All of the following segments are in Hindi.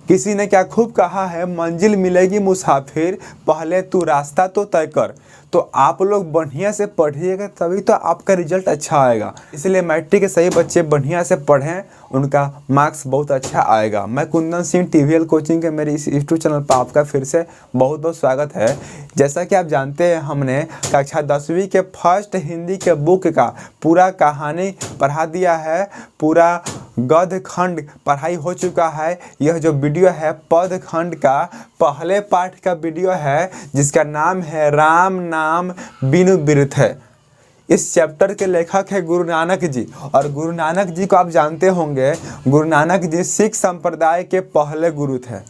किसी ने क्या खूब कहा है, मंजिल मिलेगी मुसाफिर, पहले तू रास्ता तो तय कर। तो आप लोग बढ़िया से पढ़िएगा तभी तो आपका रिजल्ट अच्छा आएगा। इसलिए मैट्रिक के सही बच्चे बढ़िया से पढ़ें, उनका मार्क्स बहुत अच्छा आएगा। मैं कुंदन सिंह TVL कोचिंग के मेरे इस यूट्यूब चैनल पर आपका फिर से बहुत बहुत स्वागत है। जैसा कि आप जानते हैं, हमने कक्षा 10वीं के फर्स्ट हिंदी के बुक का पूरा कहानी पढ़ा दिया है, पूरा गद्य खंड पढ़ाई हो चुका है। यह जो वीडियो है पद खंड का पहले पाठ का वीडियो है, जिसका नाम है राम नाम बिनु बिरथ है। इस चैप्टर के लेखक है गुरु नानक जी, और गुरु नानक जी को आप जानते होंगे, गुरु नानक जी सिख संप्रदाय के पहले गुरु थे।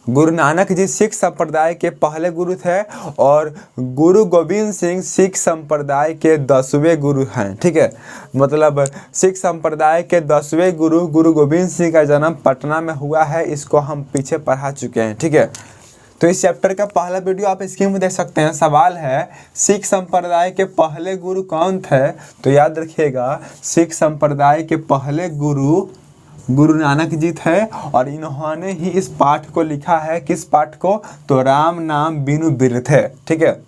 गुरु नानक जी सिख संप्रदाय के पहले गुरु थे, और गुरु गोविंद सिंह सिख संप्रदाय के 10वें गुरु हैं। ठीक है, मतलब सिख संप्रदाय के 10वें गुरु गुरु गोविंद सिंह का जन्म पटना में हुआ है। इसको हम पीछे पढ़ा चुके हैं। ठीक है, तो इस चैप्टर का पहला वीडियो आप स्क्रीन में देख सकते हैं। सवाल है, सिख संप्रदाय के पहले गुरु कौन थे? तो याद रखिएगा, सिख संप्रदाय के पहले गुरु गुरु नानक जी थे, और इन्होंने ही इस पाठ को लिखा है। किस पाठ को? तो राम नाम बिनु बिरथ है। ठीक है,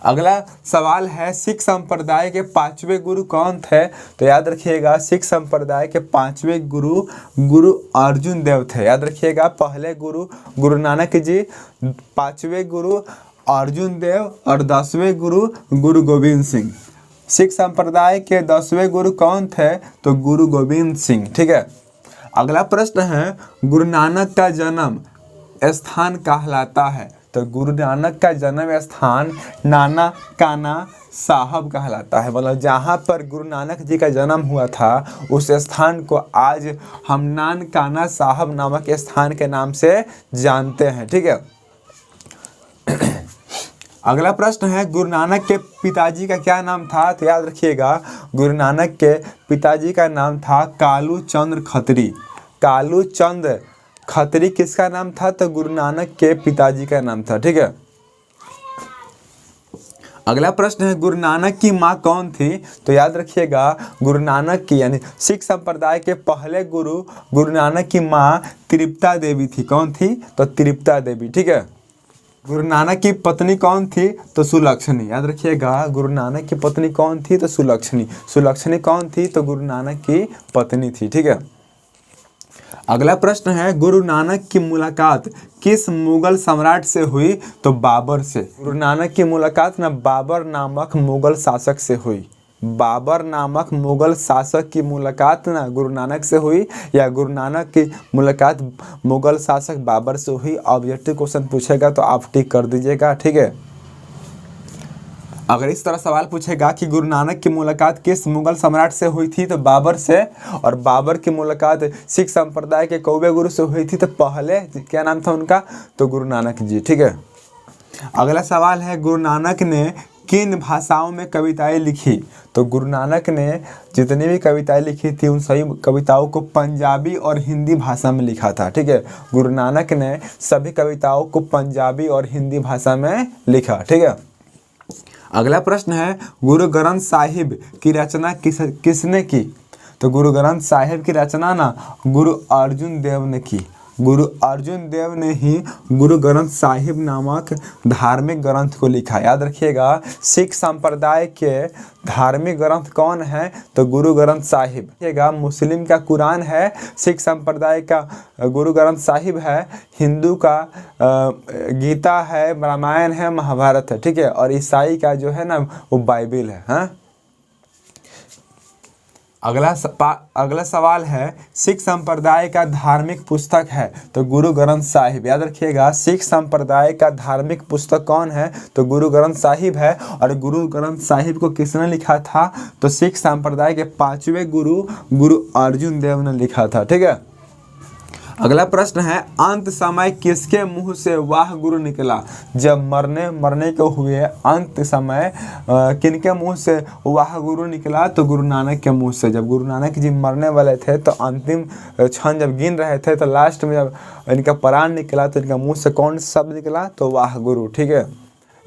अगला सवाल है, सिख संप्रदाय के 5वें गुरु कौन थे? तो याद रखिएगा, सिख संप्रदाय के 5वें गुरु गुरु अर्जुन देव थे। याद रखिएगा, पहले गुरु गुरु नानक जी, 5वें गुरु अर्जुन देव, और 10वें गुरु गुरु गोविंद सिंह। सिख संप्रदाय के 10वें गुरु कौन थे? तो गुरु गोविंद सिंह। ठीक है, अगला प्रश्न है, गुरु नानक का जन्म स्थान कहलाता है? तो गुरु नानक का जन्म स्थान नाना काना साहब कहलाता है। मतलब जहाँ पर गुरु नानक जी का जन्म हुआ था, उस स्थान को आज हम नान काना साहब नामक स्थान के नाम से जानते हैं। ठीक है, अगला प्रश्न है, गुरु नानक के पिताजी का क्या नाम था? तो याद रखिएगा, गुरु नानक के पिताजी का नाम था कालू चंद्र खत्री। कालू चंद्र खत्री किसका नाम था? तो गुरु नानक के पिताजी का नाम था। ठीक है, अगला प्रश्न है, गुरु नानक की माँ कौन थी? तो याद रखिएगा, गुरु नानक की यानी सिख संप्रदाय के पहले गुरु गुरु नानक की माँ तृप्ता देवी थी। कौन थी? तो तृप्ता देवी। ठीक है, गुरु नानक की पत्नी कौन थी? तो सुलक्षणी। याद रखिएगा, गुरु नानक की पत्नी कौन थी? तो सुलक्षणी। सुलक्षणी कौन थी? तो गुरु नानक की पत्नी थी। ठीक है, अगला प्रश्न है, गुरु नानक की मुलाकात किस मुगल सम्राट से हुई? तो बाबर से। गुरु नानक की मुलाकात ना बाबर नामक मुगल शासक से हुई। बाबर नामक मुगल शासक की मुलाकात ना गुरु नानक से हुई, या गुरु नानक की मुलाकात मुगल शासक बाबर से हुई। ऑब्जेक्टिव क्वेश्चन पूछेगा तो आप टिक कर दीजिएगा। ठीक है, अगर इस तरह सवाल पूछेगा कि गुरु नानक की मुलाकात किस मुगल सम्राट से हुई थी? तो बाबर से। और बाबर की मुलाकात सिख संप्रदाय के कौवे गुरु से हुई थी, तो पहले क्या नाम था उनका? तो गुरु नानक जी। ठीक है, अगला सवाल है, गुरु नानक ने किन भाषाओं में कविताएं लिखी? तो गुरु नानक ने जितनी भी कविताएं लिखी थी, उन सभी कविताओं को पंजाबी और हिंदी भाषा में लिखा था। ठीक है, गुरु नानक ने सभी कविताओं को पंजाबी और हिंदी भाषा में लिखा। ठीक है, अगला प्रश्न है, गुरु ग्रंथ साहिब की रचना किसने की? तो गुरु ग्रंथ साहिब की रचना ना गुरु अर्जुन देव ने की। गुरु अर्जुन देव ने ही गुरु ग्रंथ साहिब नामक धार्मिक ग्रंथ को लिखा। याद रखिएगा, सिख संप्रदाय के धार्मिक ग्रंथ कौन है? तो गुरु ग्रंथ साहिब। देखिएगा, मुस्लिम का कुरान है, सिख संप्रदाय का गुरु ग्रंथ साहिब है, हिंदू का गीता है, रामायण है, महाभारत है। ठीक है, और ईसाई का जो है ना वो बाइबिल है। हाँ, अगला सवाल है, सिख संप्रदाय का धार्मिक पुस्तक है? तो गुरु ग्रंथ साहिब। याद रखिएगा, सिख संप्रदाय का धार्मिक पुस्तक कौन है? तो गुरु ग्रंथ साहिब है। और गुरु ग्रंथ साहिब को किसने लिखा था? तो सिख संप्रदाय के 5वें गुरु गुरु अर्जुन देव ने लिखा था। ठीक है, अगला प्रश्न है, अंत समय किसके मुंह से वाह गुरु निकला? जब मरने को हुए अंत समय किनके मुंह से वाह गुरु निकला? तो गुरु नानक के मुंह से। जब गुरु नानक जी मरने वाले थे, तो अंतिम क्षण जब गिन रहे थे, तो लास्ट में जब इनका प्राण निकला, तो इनका मुंह से कौन शब्द निकला? तो वाह गुरु। ठीक है,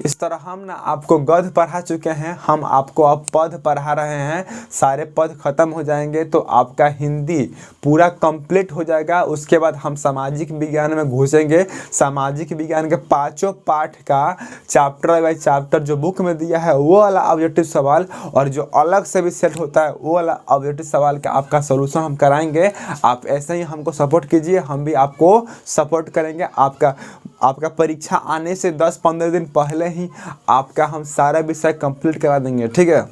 इस तरह हम ना आपको गद्य पढ़ा चुके हैं, हम आपको अब पद पढ़ा रहे हैं। सारे पद खत्म हो जाएंगे तो आपका हिंदी पूरा कंप्लीट हो जाएगा। उसके बाद हम सामाजिक विज्ञान में घुसेंगे। सामाजिक विज्ञान के पांचों पाठ का चैप्टर बाय चैप्टर जो बुक में दिया है वो वाला ऑब्जेक्टिव सवाल, और जो अलग से भी सेट होता है वो वाला ऑब्जेक्टिव सवाल का आपका सोल्यूशन हम कराएंगे। आप ऐसे ही हमको सपोर्ट कीजिए, हम भी आपको सपोर्ट करेंगे। आपका परीक्षा आने से 10-15 दिन पहले ही आपका हम सारा विषय कंप्लीट करा देंगे, ठीक है।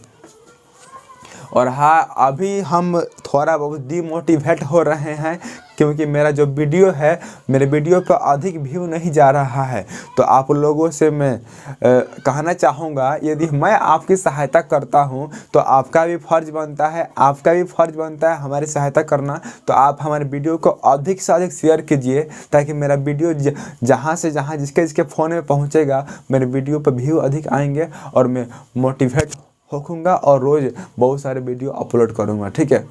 और हाँ, अभी हम थोड़ा बहुत डिमोटिवेट हो रहे हैं क्योंकि मेरा जो वीडियो है, मेरे वीडियो पर अधिक व्यू नहीं जा रहा है। तो आप लोगों से मैं कहना चाहूँगा, यदि मैं आपकी सहायता करता हूँ तो आपका भी फ़र्ज़ बनता है हमारी सहायता करना। तो आप हमारे वीडियो को अधिक से अधिक शेयर कीजिए ताकि मेरा वीडियो जहाँ से जहाँ जिसके फ़ोन में पहुँचेगा, मेरे वीडियो पर व्यू अधिक आएंगे और मैं मोटिवेट होऊंगा और रोज़ बहुत सारे वीडियो अपलोड करूँगा, ठीक है।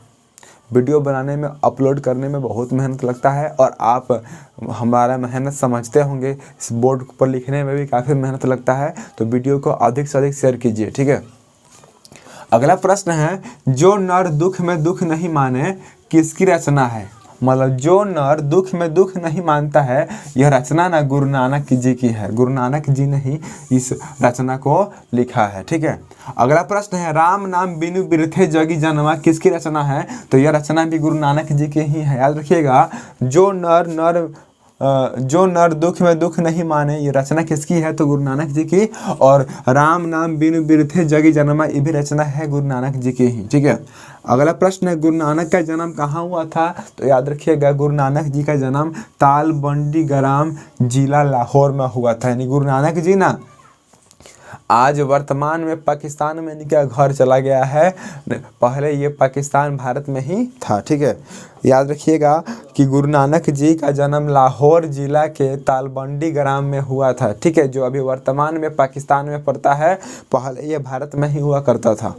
वीडियो बनाने में, अपलोड करने में बहुत मेहनत लगता है और आप हमारा मेहनत समझते होंगे। इस बोर्ड पर लिखने में भी काफ़ी मेहनत लगता है। तो वीडियो को अधिक से अधिक शेयर कीजिए, ठीक है। अगला प्रश्न है, जो नर दुख में दुख नहीं माने किसकी रचना है? मतलब जो नर दुख में दुख नहीं मानता है, यह रचना ना गुरु नानक जी की है। गुरु नानक जी ने ही इस रचना को लिखा है, ठीक है। अगला प्रश्न है, राम नाम बिनु बिरथे जगी जनमा किसकी रचना है? तो यह रचना भी गुरु नानक जी की ही है। याद रखिएगा, जो नर दुख में दुख नहीं माने, ये रचना किसकी है? तो गुरु नानक जी की। और राम नाम बिनु बिरथे जगी जनमा, ये भी रचना है गुरु नानक जी की ही, ठीक है। अगला प्रश्न है, गुरु नानक का जन्म कहाँ हुआ था? तो याद रखिएगा, गुरु नानक जी का जन्म तालबंडी ग्राम जिला लाहौर में हुआ था। यानी गुरु नानक जी ना आज वर्तमान में पाकिस्तान में इनका घर चला गया है, पहले ये पाकिस्तान भारत में ही था, ठीक है। याद रखिएगा कि गुरु नानक जी का जन्म लाहौर जिला के तालबंडी ग्राम में हुआ था, ठीक है, जो अभी वर्तमान में पाकिस्तान में पड़ता है, पहले ये भारत में ही हुआ करता था।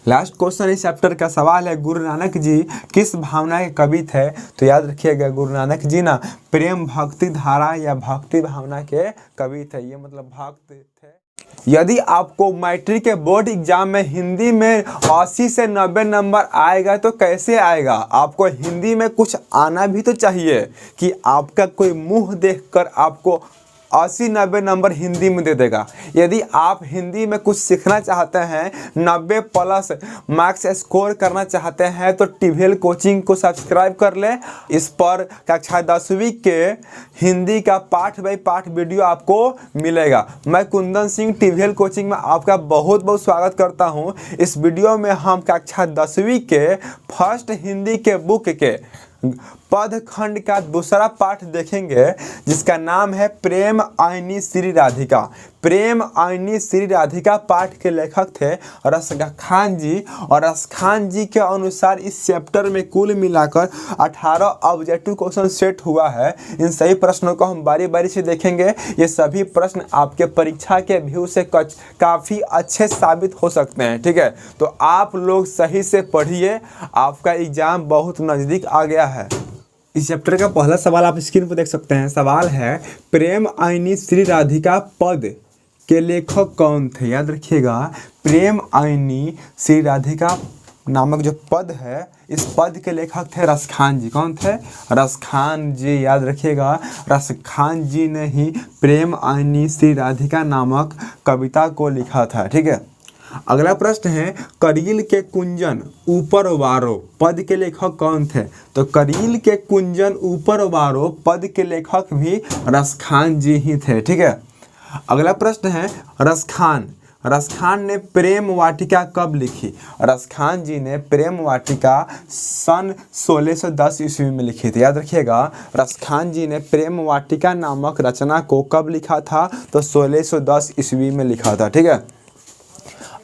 लास्ट क्वेश्चन इस चैप्टर का सवाल है, गुरु नानक जी किस भावना के कवि थे? तो याद रखिएगा, गुरु नानक जी ना प्रेम भक्ति धारा या भक्ति भावना के कवि थे। ये मतलब भक्त थे। यदि आपको मैट्रिक के बोर्ड एग्जाम में हिंदी में 80 से 90 नंबर आएगा तो कैसे आएगा? आपको हिंदी में कुछ आना भी तो चाहिए कि आपका कोई मुंह देखकर आपको 80-90 नंबर हिंदी में दे देगा। यदि आप हिंदी में कुछ सीखना चाहते हैं, 90 प्लस मार्क्स स्कोर करना चाहते हैं, तो टीवीएल कोचिंग को सब्सक्राइब कर लें। इस पर कक्षा 10वीं के हिंदी का पाठ बाय पाठ वीडियो आपको मिलेगा। मैं कुंदन सिंह टीवीएल कोचिंग में आपका बहुत बहुत स्वागत करता हूं। इस वीडियो में हम कक्षा 10वीं के फर्स्ट हिंदी के बुक के पद खंड का दूसरा पाठ देखेंगे, जिसका नाम है प्रेम आईनी श्री राधिका। प्रेम आईनी श्री राधिका पाठ के लेखक थे रसखान जी, और रसखान जी के अनुसार इस चैप्टर में कुल मिलाकर 18 ऑब्जेक्टिव क्वेश्चन सेट हुआ है। इन सभी प्रश्नों को हम बारी बारी से देखेंगे। ये सभी प्रश्न आपके परीक्षा के व्यू से काफ़ी अच्छे साबित हो सकते हैं, ठीक है। तो आप लोग सही से पढ़िए, आपका एग्जाम बहुत नज़दीक आ गया है। इस चैप्टर का पहला सवाल आप स्क्रीन पर देख सकते हैं। सवाल है, प्रेम आईनी श्री राधिका पद के लेखक कौन थे? याद रखिएगा, प्रेम आईनी श्री राधिका नामक जो पद है, इस पद के लेखक थे रसखान जी। कौन थे? रसखान जी। याद रखिएगा, रसखान जी ने ही प्रेम आईनी श्री राधिका नामक कविता को लिखा था, ठीक है। अगला प्रश्न है, करील के कुंजन ऊपर वारो पद के लेखक कौन थे? तो करील के कुंजन ऊपर वारो पद के लेखक भी रसखान जी ही थे, ठीक है। अगला प्रश्न है, रसखान ने प्रेम वाटिका कब लिखी? रसखान जी ने प्रेम वाटिका सन 1610 ईस्वी में लिखी थी। याद रखिएगा, रसखान जी ने प्रेम वाटिका नामक रचना को कब लिखा था? तो 1610 ईस्वी में लिखा था, ठीक है।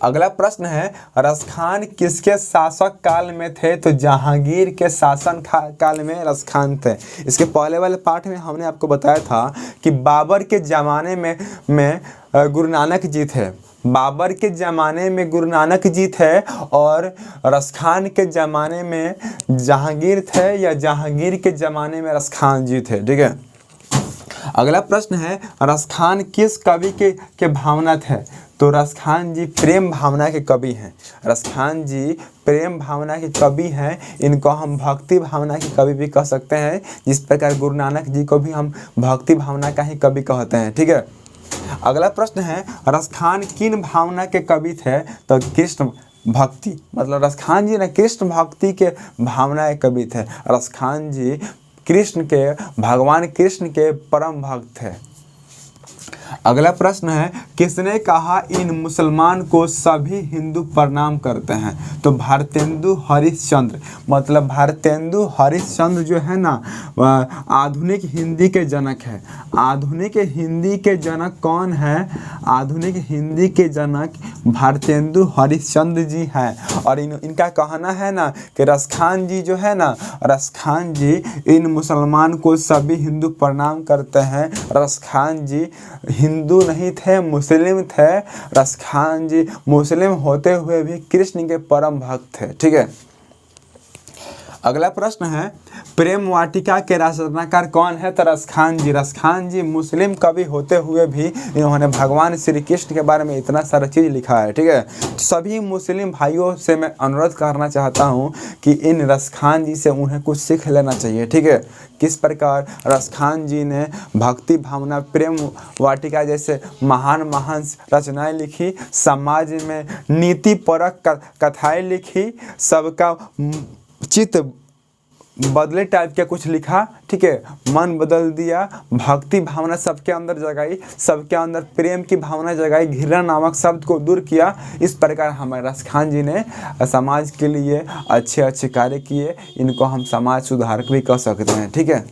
अगला प्रश्न है, रसखान किसके शासक काल में थे? तो जहांगीर के शासन काल में रसखान थे। इसके पहले वाले पाठ में हमने आपको बताया था कि बाबर के ज़माने में गुरु नानक जी थे। बाबर के ज़माने में गुरु नानक जी थे और रसखान के ज़माने में जहांगीर थे, या जहांगीर के ज़माने में रसखान जी थे, ठीक है। अगला प्रश्न है रसखान किस कवि के भावना थे? तो रसखान जी प्रेम भावना के कवि हैं। रसखान जी प्रेम भावना के कवि हैं। इनको हम भक्ति भावना के कवि भी कह सकते हैं, जिस प्रकार गुरु नानक जी को भी हम भक्ति भावना का ही कवि कहते हैं। ठीक है। अगला प्रश्न है रसखान किन भावना के कवि थे? तो कृष्ण भक्ति, मतलब रसखान जी ने कृष्ण भक्ति के भावना के कवि थे। रसखान जी कृष्ण के, भगवान कृष्ण के परम भक्त थे। अगला प्रश्न है किसने कहा इन मुसलमान को सभी हिंदू प्रणाम करते हैं? तो भारतेंदु हरिश्चंद्र, मतलब भारतेंदु हरिश्चंद्र जो है ना आधुनिक हिंदी के जनक है। आधुनिक हिंदी के जनक कौन है? आधुनिक हिंदी के जनक भारतेंदु हरिश्चंद्र जी हैं। और इनका कहना है ना कि रसखान जी जो है ना, रसखान जी इन मुसलमान को सभी हिंदू प्रणाम करते हैं। रसखान जी हिंदू नहीं थे, मुस्लिम थे। रसखान जी मुस्लिम होते हुए भी कृष्ण के परम भक्त थे। ठीक है। अगला प्रश्न है प्रेम वाटिका के रचनाकार कौन है? तो रसखान जी। रसखान जी मुस्लिम कवि होते हुए भी इन्होंने भगवान श्री कृष्ण के बारे में इतना सारा चीज़ लिखा है। ठीक है। तो सभी मुस्लिम भाइयों से मैं अनुरोध करना चाहता हूँ कि इन रसखान जी से उन्हें कुछ सीख लेना चाहिए। ठीक है। किस प्रकार रसखान जी ने भक्ति भावना, प्रेम वाटिका जैसे महान महान रचनाएं लिखी, समाज में नीति परक कथाएं लिखी, सबका चित्त बदले टाइप के कुछ लिखा। ठीक है। मन बदल दिया, भक्ति भावना सबके अंदर जगाई, सबके अंदर प्रेम की भावना जगाई, घृणा नामक शब्द को दूर किया। इस प्रकार हमारे रसखान जी ने समाज के लिए अच्छे अच्छे कार्य किए। इनको हम समाज सुधारक भी कह सकते हैं। ठीक है।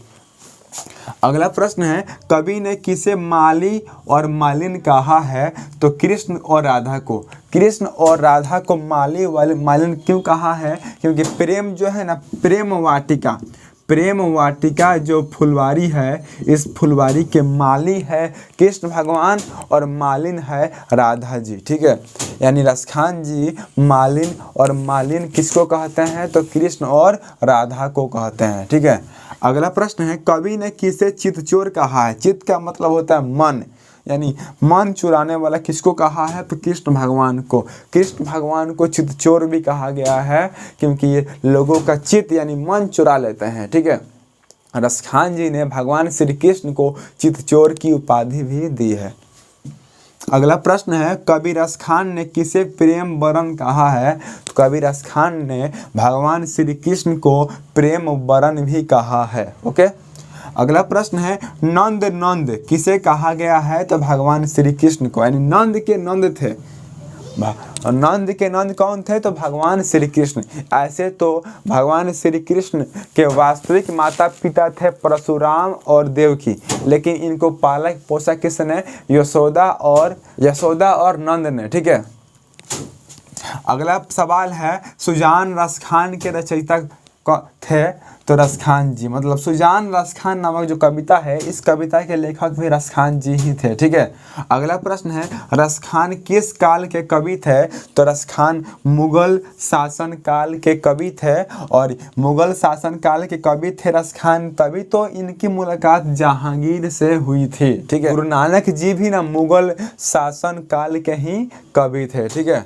अगला प्रश्न है कवि ने किसे माली और मालिन कहा है? तो कृष्ण और राधा को। कृष्ण और राधा को माली वाले मालिन क्यों कहा है? क्योंकि प्रेम जो है ना, प्रेम वाटिका जो फुलवारी है, इस फुलवारी के माली है कृष्ण भगवान और मालिन है राधा जी। ठीक है। यानी रसखान जी मालिन और मालिन किसको कहते हैं? तो कृष्ण और राधा को कहते हैं। ठीक है। अगला प्रश्न है कवि ने किसे चितचोर कहा है? चित्त का मतलब होता है मन, यानी मन चुराने वाला किसको कहा है? तो कृष्ण भगवान को। कृष्ण भगवान को चितचोर भी कहा गया है क्योंकि ये लोगों का चित्त यानी मन चुरा लेते हैं। ठीक है। रसखान जी ने भगवान श्री कृष्ण को चितचोर की उपाधि भी दी है। अगला प्रश्न है कवि रसखान ने किसे प्रेम वरन कहा है? तो कवि रसखान ने भगवान श्री कृष्ण को प्रेम वरन भी कहा है। ओके। अगला प्रश्न है नंद किसे कहा गया है? तो भगवान श्री कृष्ण को, यानी नंद के नंद थे। नंद के नंद कौन थे? तो भगवान श्री कृष्ण। ऐसे तो भगवान श्री कृष्ण के वास्तविक माता पिता थे परशुराम और देवकी, लेकिन इनको पालक पोषक किसने? यशोदा और नंद ने। ठीक है। अगला सवाल है सुजान रसखान के रचयिता थे? तो रसखान जी, मतलब सुजान रसखान नामक जो कविता है, इस कविता के लेखक भी रसखान जी ही थे। ठीक है। अगला प्रश्न है रसखान किस काल के कवि थे? तो रसखान मुगल शासन काल के कवि थे, और मुगल शासन काल के कवि थे रसखान, तभी तो इनकी मुलाकात जहांगीर से हुई थी। ठीक है। गुरु नानक जी भी ना मुगल शासन काल के ही कवि थे। ठीक है।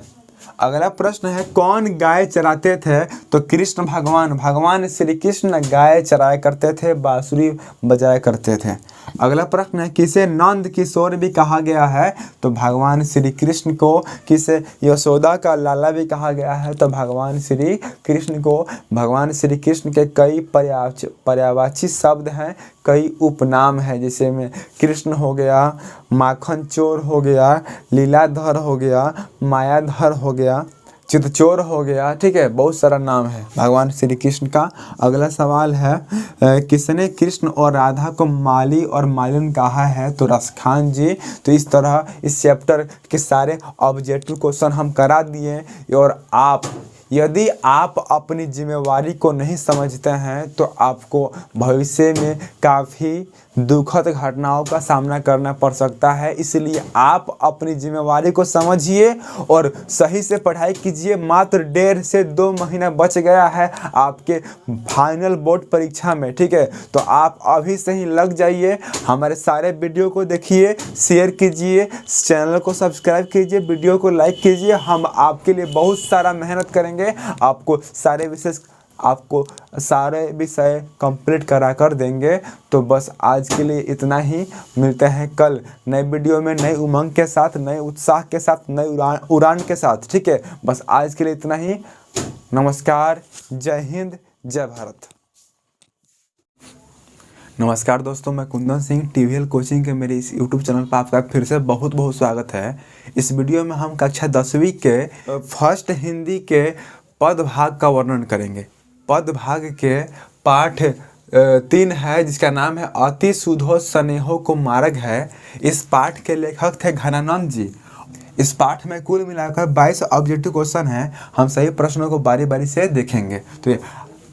अगला प्रश्न है कौन गाय चराते थे? तो कृष्ण भगवान श्री कृष्ण गाय चराया करते थे, बांसुरी बजाया करते थे। अगला प्रश्न है किसे नंद किशोर भी कहा गया है? तो भगवान श्री कृष्ण को। किसे यशोदा का लाला भी कहा गया है? तो भगवान श्री कृष्ण को। भगवान श्री कृष्ण के कई पर्यायवाची शब्द हैं, कई उपनाम हैं, जैसे में कृष्ण हो गया, माखन चोर हो गया, लीलाधर हो गया, मायाधर हो गया, चितचोर हो गया। ठीक है। बहुत सारा नाम है भगवान श्री कृष्ण का। अगला सवाल है किसने कृष्ण और राधा को माली और मालिन कहा है? तो रसखान जी। तो इस तरह इस चैप्टर के सारे ऑब्जेक्टिव क्वेश्चन हम करा दिए, और यदि आप अपनी जिम्मेवारी को नहीं समझते हैं तो आपको भविष्य में काफ़ी दुखद घटनाओं का सामना करना पड़ सकता है। इसलिए आप अपनी जिम्मेवारी को समझिए और सही से पढ़ाई कीजिए। मात्र 1.5 से 2 महीना बच गया है आपके फाइनल बोर्ड परीक्षा में, ठीक है। तो आप अभी से ही लग जाइए, हमारे सारे वीडियो को देखिए, शेयर कीजिए, चैनल को सब्सक्राइब कीजिए, वीडियो को लाइक कीजिए। हम आपके लिए बहुत सारा मेहनत करेंगे, आपको सारे विषय कंप्लीट करा कर देंगे। तो बस आज के लिए इतना ही। मिलते हैं कल नए वीडियो में, नए उमंग के साथ, नए उत्साह के साथ, नए उड़ान के साथ, ठीक है। बस आज के लिए इतना ही। नमस्कार, जय हिंद, जय भारत। नमस्कार दोस्तों, मैं कुंदन सिंह TVL कोचिंग के मेरे इस YouTube चैनल पर आपका फिर से बहुत बहुत स्वागत है। इस वीडियो में हम कक्षा 10वीं के फर्स्ट हिंदी के पद भाग का वर्णन करेंगे। पद भाग के पाठ 3 है, जिसका नाम है अति सुधो स्नेहो को मार्ग है। इस पाठ के लेखक थे घनानंद जी। इस पाठ में कुल मिलाकर 22 ऑब्जेक्टिव क्वेश्चन हैं। हम सही प्रश्नों को बारी बारी से देखेंगे।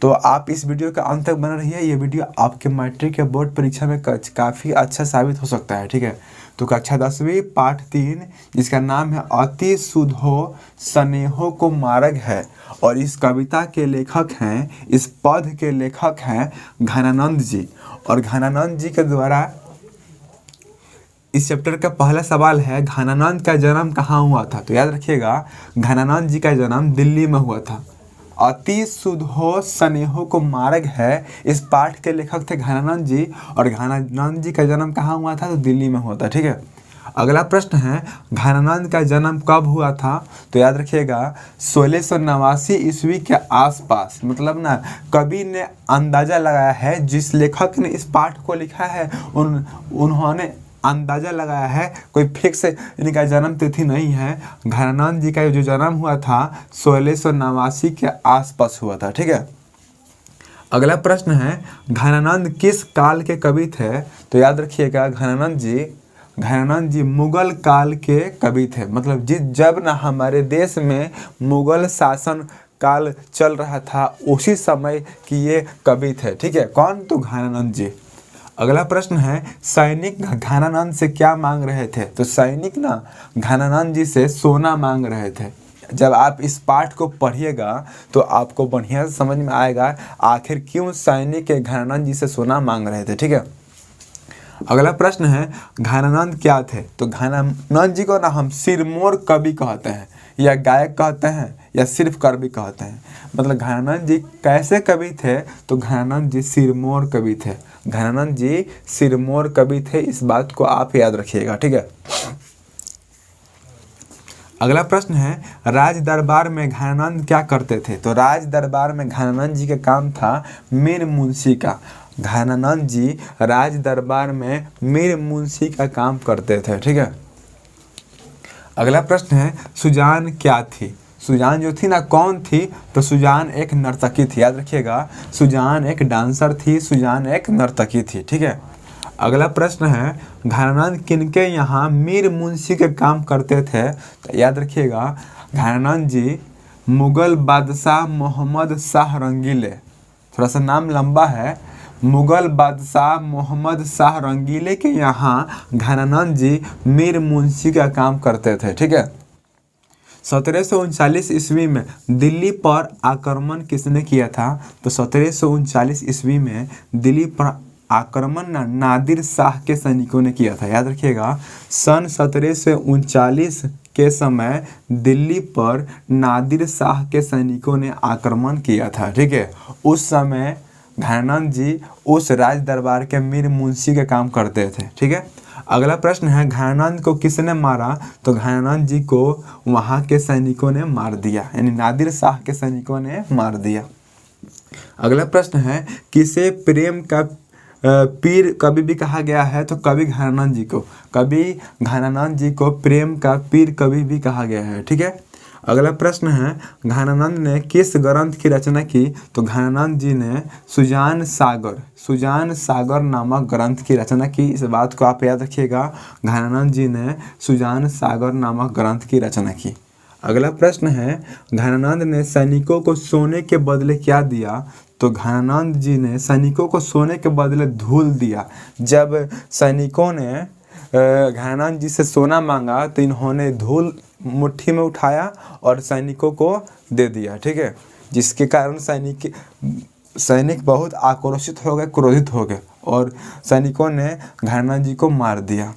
तो आप इस वीडियो के अंत तक बने रहिए। ये वीडियो आपके मैट्रिक के बोर्ड परीक्षा में काफ़ी अच्छा साबित हो सकता है, ठीक है। तो कक्षा 10वीं पाठ 3, जिसका नाम है अति सुधो स्नेहो को मार्ग है, और इस कविता के लेखक हैं, इस पद के लेखक हैं घनानंद जी। और घनानंद जी के द्वारा इस चैप्टर का पहला सवाल है, घनानंद का जन्म कहाँ हुआ था। तो याद रखिएगा, घनानंद जी का जन्म दिल्ली में हुआ था। अति सुधो स्नेहो को मार्ग है, इस पाठ के लेखक थे घनानंद जी, और घनानंद जी का जन्म कहाँ हुआ था, तो दिल्ली में हुआ था, ठीक है। अगला प्रश्न है, घनानंद का जन्म कब हुआ था। तो याद रखिएगा 1689 ईस्वी के आसपास। मतलब ना, कवि ने अंदाजा लगाया है, जिस लेखक ने इस पाठ को लिखा है उन्होंने अंदाजा लगाया है, कोई फिक्स इनका जन्म तिथि नहीं है। घनानंद जी का जो जन्म हुआ था 1689 के आसपास हुआ था, ठीक है। अगला प्रश्न है, घनानंद किस काल के कवि थे। तो याद रखिएगा घनानंद जी मुगल काल के कवि थे। मतलब जब ना हमारे देश में मुगल शासन काल चल रहा था, उसी समय की ये कवि थे, ठीक है। कौन, तो घनानंद जी। अगला प्रश्न है, सैनिक घनानंद से क्या मांग रहे थे। तो सैनिक ना घनानंद जी से सोना मांग रहे थे। जब आप इस पाठ को पढ़िएगा तो आपको बढ़िया से समझ में आएगा आखिर क्यों सैनिक घनानंद जी से सोना मांग रहे थे, ठीक है। अगला प्रश्न है, घनानंद क्या थे। तो घनानंद जी को ना हम सिरमौर कवि कहते हैं, या गायक कहते हैं, या सिर्फ कवि कहते हैं। मतलब घनानंद जी कैसे कवि थे। तो घनानंद जी सिरमौर कवि थे। घनानंद जी सिरमौर कवि थे, इस बात को आप याद रखिएगा, ठीक है। अगला प्रश्न है, राज दरबार में घनानंद क्या करते थे। तो राज दरबार में घनानंद जी का काम था मीर मुंशी का। घनानंद जी राज दरबार में मीर मुंशी का काम करते थे, ठीक है। अगला प्रश्न है, सुजान क्या थी। सुजान जो थी ना, कौन थी। तो सुजान एक नर्तकी थी। याद रखिएगा, सुजान एक डांसर थी, सुजान एक नर्तकी थी, ठीक है। अगला प्रश्न है, घनानंद किनके यहाँ मीर मुंशी के काम करते थे। तो याद रखिएगा, घनानंद जी मुगल बादशाह मोहम्मद शाह रंगीले, थोड़ा सा नाम लंबा है, मुगल बादशाह मोहम्मद शाह रंगीले के यहाँ घनानंद जी मीर मुंशी का काम करते थे, ठीक है। 1739 ईस्वी में दिल्ली पर आक्रमण किसने किया था। तो 1739 ईस्वी में दिल्ली पर आक्रमण नादिर शाह के सैनिकों ने किया था। याद रखिएगा, सन 1739 के समय दिल्ली पर नादिर शाह के सैनिकों ने आक्रमण किया था, ठीक है। उस समय घनानंद जी उस राज दरबार के मीर मुंशी के काम करते थे, ठीक है। अगला प्रश्न है, घनानंद को किसने मारा। तो घनानंद जी को वहाँ के सैनिकों ने मार दिया, यानी नादिर शाह के सैनिकों ने मार दिया। अगला प्रश्न है, किसे प्रेम का पीर कवि भी कहा गया है। तो कवि घनानंद जी को प्रेम का पीर कवि भी कहा गया है, ठीक है। अगला प्रश्न है, घनानंद ने किस ग्रंथ की रचना की। तो घनानंद जी ने सुजान सागर नामक ग्रंथ की रचना की। इस बात को आप याद रखिएगा, घनानंद जी ने सुजान सागर नामक ग्रंथ की रचना की। अगला प्रश्न है, घनानंद ने सैनिकों को सोने के बदले क्या दिया। तो घनानंद जी ने सैनिकों को सोने के बदले धूल दिया। जब सैनिकों ने घनानंद जी से सोना मांगा तो इन्होंने धूल मुट्ठी में उठाया और सैनिकों को दे दिया, ठीक है, जिसके कारण सैनिक बहुत आक्रोशित हो गए, क्रोधित हो गए और सैनिकों ने घनानंद जी को मार दिया।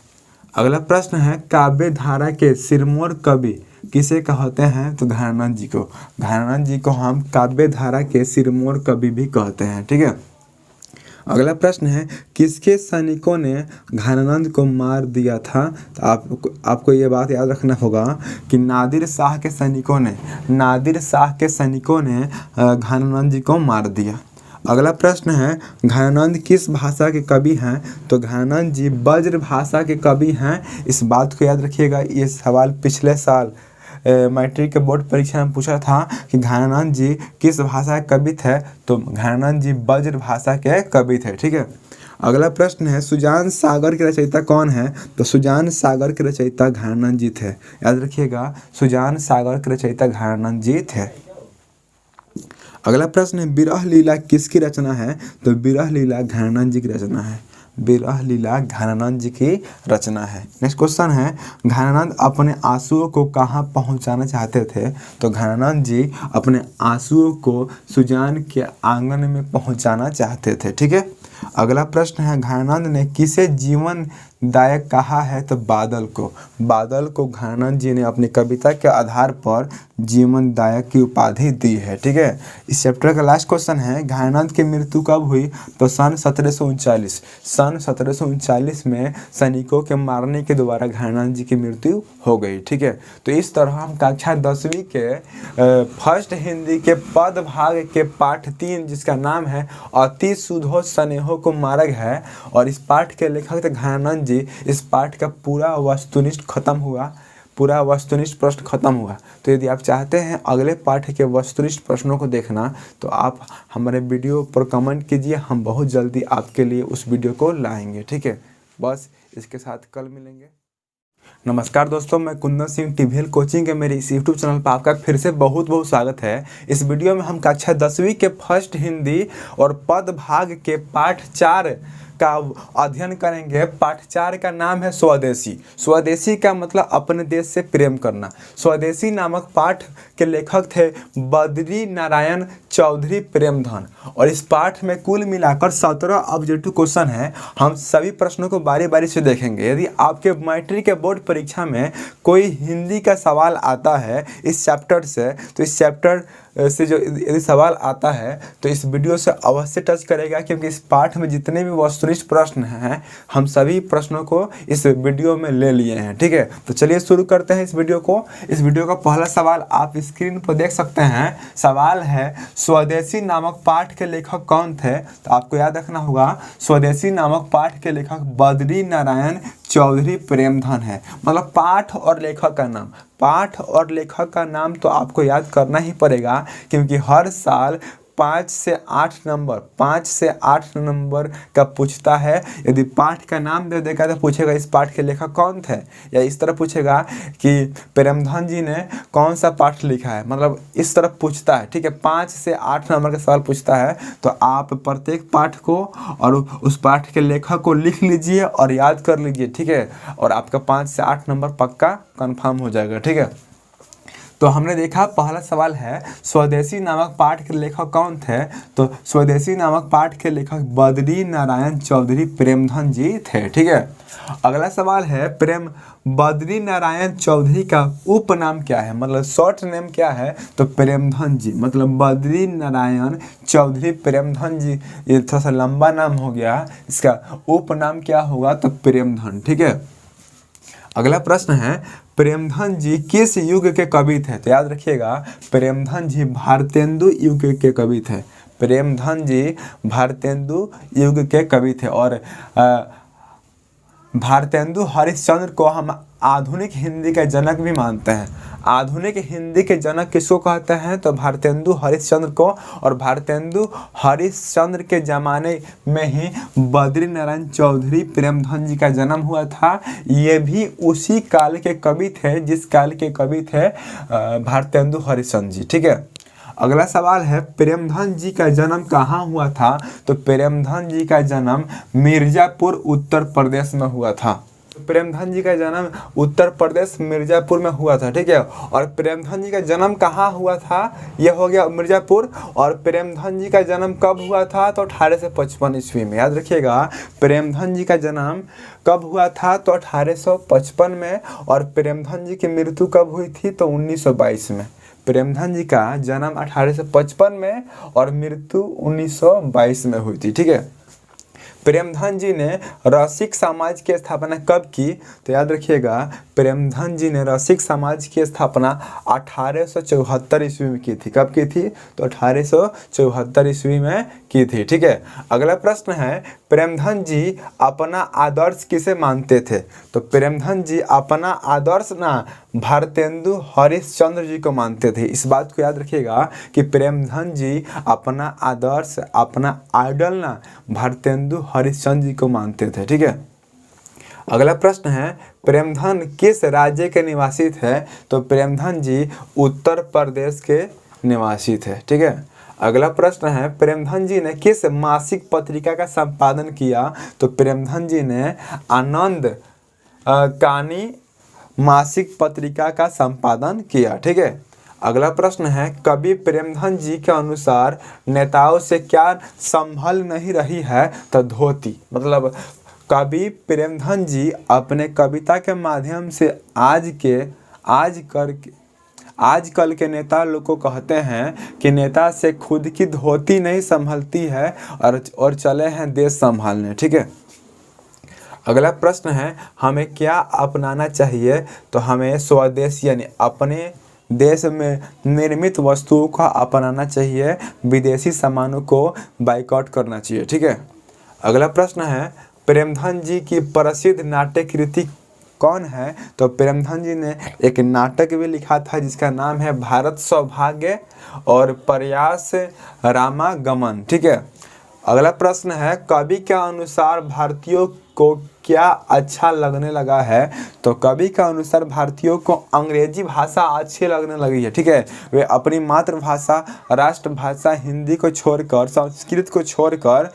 अगला प्रश्न है, काव्य धारा के सिरमौर कवि किसे कहते हैं? तो घनानंद जी को। घनानंद जी को हम काव्य धारा के सिरमौर कवि भी कहते हैं, ठीक है। अगला प्रश्न है, किसके सैनिकों ने घनानंद को मार दिया था? तो आपको ये बात याद रखना होगा कि नादिर शाह के सैनिकों ने घनानंद जी को मार दिया। अगला प्रश्न है, घनानंद किस भाषा के कवि हैं? तो घनानंद जी ब्रज भाषा के कवि हैं। इस बात को याद रखिएगा, ये सवाल पिछले साल मैट्रिक के बोर्ड परीक्षा में पूछा था कि घनानंद जी किस भाषा के कवि थे? तो घनानंद जी ब्रज भाषा के कवि थे, ठीक है। अगला प्रश्न है, सुजान सागर के रचयिता कौन है? तो सुजान सागर के रचयिता घनानंद जी थे। याद रखिएगा, सुजान सागर के रचयिता घनानंद जी थे। अगला प्रश्न है, विरह लीला किसकी रचना है? तो विरह लीला घनानंद जी की रचना है। विरह लीला घनानंद जी की रचना है। नेक्स्ट क्वेश्चन है, घनानंद अपने आंसुओं को कहाँ पहुँचाना चाहते थे? तो घनानंद जी अपने आंसुओं को सुजान के आंगन में पहुँचाना चाहते थे, ठीक है। अगला प्रश्न है, घनानंद ने किसे जीवन दायक कहा है? तो बादल को। बादल को घनानंद जी ने अपनी कविता के आधार पर जीवन दायक की उपाधि दी है, ठीक है। इस चैप्टर का लास्ट क्वेश्चन है, घनानंद की मृत्यु कब हुई? तो सन 1739 में सैनिकों के मारने के द्वारा घनानंद जी की मृत्यु हो गई, ठीक है। तो इस तरह हम कक्षा 10वीं के फर्स्ट हिंदी के पद भाग के पाठ 3 जिसका नाम है अति सुधो स्नेहो को मार्ग है, और इस पाठ के लेखक थे घनानंद जी। इस पाठ का पूरा वस्तुनिष्ठ प्रश्न खत्म हुआ। तो यदि आप चाहते हैं अगले पाठ के वस्तुनिष्ठ प्रश्नों को देखना तो आप हमारे वीडियो पर कमेंट कीजिए, हम बहुत जल्दी आपके लिए उस वीडियो को लाएंगे, ठीक है। बस इसके साथ कल मिलेंगे। नमस्कार दोस्तों, मैं कुंदन सिंह टीवीएल कोचिंग के मेरे इस यूट्यूब चैनल पर आपका फिर से बहुत बहुत स्वागत है। इस वीडियो में हम कक्षा 10वीं के फर्स्ट हिंदी और पद भाग के पाठ 4 का अध्ययन करेंगे। पाठ 4 का नाम है स्वदेशी। स्वदेशी का मतलब अपने देश से प्रेम करना। स्वदेशी नामक पाठ के लेखक थे बद्री नारायण चौधरी प्रेमधन, और इस पाठ में कुल मिलाकर 17 ऑब्जेक्टिव क्वेश्चन है। हम सभी प्रश्नों को बारी बारी से देखेंगे। यदि आपके मैट्रिक के बोर्ड परीक्षा में कोई हिंदी का सवाल आता है इस चैप्टर से, तो इस चैप्टर से जो यदि सवाल आता है तो इस वीडियो से अवश्य टच करेगा, क्योंकि इस पाठ में जितने भी वस्तुनिष्ठ प्रश्न हैं हम सभी प्रश्नों को इस वीडियो में ले लिए हैं, ठीक है। तो चलिए शुरू करते हैं इस वीडियो को। इस वीडियो का पहला सवाल आप स्क्रीन पर देख सकते हैं। सवाल है, स्वदेशी नामक पाठ के लेखक कौन थे? तो आपको याद रखना होगा, स्वदेशी नामक पाठ के लेखक बद्री नारायण चौधरी प्रेमधन है। मतलब पाठ और लेखक का नाम तो आपको याद करना ही पड़ेगा, क्योंकि हर साल 5 से 8 नंबर का पूछता है। यदि पाठ का नाम दे देगा तो पूछेगा इस पाठ के लेखक कौन थे, या इस तरह पूछेगा कि प्रेमधन जी ने कौन सा पाठ लिखा है, मतलब इस तरह पूछता है, ठीक है। 5 से 8 नंबर का सवाल पूछता है, तो आप प्रत्येक पाठ को और उस पाठ के लेखक को लिख लीजिए और याद कर लीजिए, ठीक है, और आपका 5 से 8 नंबर पक्का कन्फर्म हो जाएगा, ठीक है। तो हमने देखा पहला सवाल है, स्वदेशी नामक पाठ के लेखक कौन थे? तो स्वदेशी नामक पाठ के लेखक बद्री नारायण चौधरी प्रेमधन जी थे, ठीक है। अगला सवाल है, बद्री नारायण चौधरी का उपनाम क्या है, मतलब शॉर्ट नेम क्या है? तो प्रेमधन जी, मतलब बद्री नारायण चौधरी प्रेमधन जी। ये थोड़ा सा लंबा नाम हो गया, इसका उपनाम क्या होगा? तो प्रेमधन, ठीक है। अगला प्रश्न है, प्रेमधन जी किस युग के कवि थे? तो याद रखिएगा, प्रेमधन जी भारतेंदु युग के कवि थे। प्रेमधन जी भारतेंदु युग के कवि थे, और भारतेंदु हरिश्चंद्र को हम आधुनिक हिंदी के जनक भी मानते हैं। आधुनिक हिंदी के जनक किसको कहते हैं? तो भारतेंदु हरिश्चंद्र को। और भारतेंदु हरिश्चंद्र के ज़माने में ही बद्री नारायण चौधरी प्रेमधन जी का जन्म हुआ था। ये भी उसी काल के कवि थे जिस काल के कवि थे भारतेंदु हरिश्चंद्र जी, ठीक है। अगला सवाल है प्रेमधन जी का जन्म कहाँ हुआ था? तो प्रेमधन जी का जन्म मिर्जापुर उत्तर प्रदेश में हुआ था। प्रेमधन जी का जन्म उत्तर प्रदेश मिर्जापुर में हुआ था, ठीक है। और प्रेमधन जी का जन्म कहाँ हुआ था? यह हो गया मिर्जापुर। और प्रेमधन जी का जन्म कब हुआ था? तो 1855 ईस्वी में। याद रखिएगा, प्रेमधन जी का जन्म कब हुआ था? तो 1855 में। और प्रेमधन जी की मृत्यु कब हुई थी? तो 1922 में। प्रेमधन जी का जन्म 1855 में और मृत्यु 1922 में हुई थी, ठीक है। प्रेमधन जी ने रसिक समाज की स्थापना कब की? तो याद रखिएगा, प्रेमधन जी ने रसिक समाज की स्थापना 1874 ईस्वी में की थी। कब की थी? तो 1874 ईस्वी में की थी, ठीक है। अगला प्रश्न है प्रेमधन जी अपना आदर्श किसे मानते थे? तो प्रेमधन जी अपना आदर्श ना भारतेंदु हरिश्चंद्र जी को मानते थे। इस बात को याद रखिएगा कि प्रेमधन जी अपना आदर्श, अपना आइडल ना भारतेंदु हरिश्चंद्र जी को मानते थे, ठीक है। अगला प्रश्न है प्रेमधन किस राज्य के निवासी थे? तो प्रेमधन जी उत्तर प्रदेश के निवासी थे, ठीक है। अगला प्रश्न है प्रेमधन जी ने किस मासिक पत्रिका का संपादन किया? तो प्रेमधन जी ने आनंद कानी मासिक पत्रिका का संपादन किया, ठीक है। अगला प्रश्न है कवि प्रेमधन जी के अनुसार नेताओं से क्या संभल नहीं रही है? तो धोती। मतलब कवि प्रेमधन जी अपने कविता के माध्यम से आजकल के नेता लोग को कहते हैं कि नेता से खुद की धोती नहीं संभलती है और चले हैं देश संभालने, ठीक है। अगला प्रश्न है हमें क्या अपनाना चाहिए? तो हमें स्वदेश यानी अपने देश में निर्मित वस्तुओं का अपनाना चाहिए, विदेशी सामानों को बाइकआउट करना चाहिए, ठीक है। अगला प्रश्न है प्रेमधन जी की प्रसिद्ध नाट्य कृति कौन है? तो प्रेमधन जी ने एक नाटक भी लिखा था जिसका नाम है भारत सौभाग्य और प्रयास रामागमन, ठीक है। अगला प्रश्न है कवि के अनुसार भारतीयों को क्या अच्छा लगने लगा है? तो कवि के अनुसार भारतीयों को अंग्रेजी भाषा अच्छी लगने लगी है, ठीक है। वे अपनी मातृभाषा राष्ट्रभाषा हिंदी को छोड़कर, संस्कृत को छोड़कर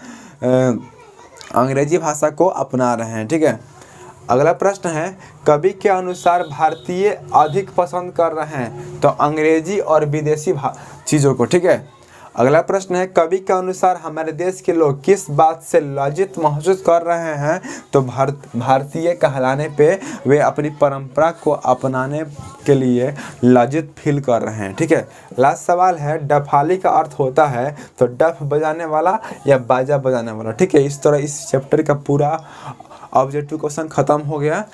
अंग्रेजी भाषा को अपना रहे हैं, ठीक है। अगला प्रश्न है कवि के अनुसार भारतीय अधिक पसंद कर रहे हैं? तो अंग्रेजी और विदेशी चीज़ों को, ठीक है। अगला प्रश्न है कवि के अनुसार हमारे देश के लोग किस बात से लज्जित महसूस कर रहे हैं? तो भारतीय कहलाने पे वे अपनी परंपरा को अपनाने के लिए लज्जित फील कर रहे हैं, ठीक है। लास्ट सवाल है डफाली का अर्थ होता है? तो डफ बजाने वाला या बाजा बजाने वाला, ठीक है। इस तरह इस चैप्टर का पूरा ऑब्जेक्टिव क्वेश्चन ख़त्म हो गया।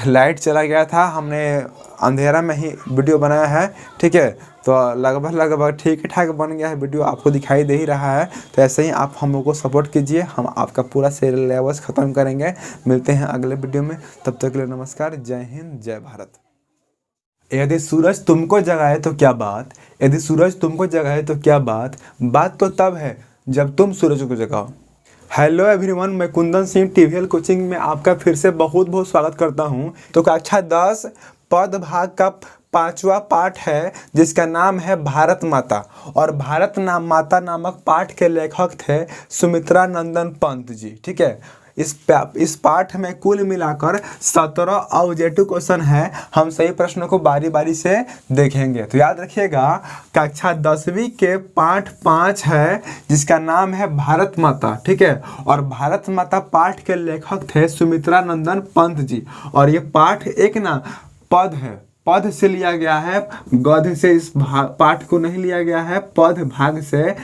लाइट चला गया था, हमने अंधेरा में ही वीडियो बनाया है, ठीक है। तो लगभग ठीक ठाक बन गया है वीडियो, आपको दिखाई दे ही रहा है। तो ऐसे ही आप हम लोग को सपोर्ट कीजिए, हम आपका पूरा सिलेबस ख़त्म करेंगे। मिलते हैं अगले वीडियो में, तब तक के लिए नमस्कार, जय हिंद, जय भारत। यदि सूरज तुमको जगाए तो क्या बात, यदि सूरज तुमको जगाए तो क्या बात, बात तो तब है जब तुम सूरज को जगाओ। हेलो एवरीवन, मैं कुंदन सिंह टीवीएल कोचिंग में आपका फिर से बहुत बहुत स्वागत करता हूं। तो कक्षा 10 पद भाग का 5वां पाठ है जिसका नाम है भारत माता। और भारत माता नामक पाठ के लेखक थे सुमित्रा नंदन पंत जी, ठीक है। इस पाठ में कुल मिलाकर 17 ऑब्जेक्टिव क्वेश्चन है। हम सही प्रश्नों को बारी बारी से देखेंगे। तो याद रखिएगा कक्षा 10वीं के पाठ 5 है जिसका नाम है भारत माता, ठीक है। और भारत माता पाठ के लेखक थे सुमित्रा नंदन पंत जी। और ये पाठ एक ना पद है, पद से लिया गया है, गद्य से इस पाठ को नहीं लिया गया है, पद भाग से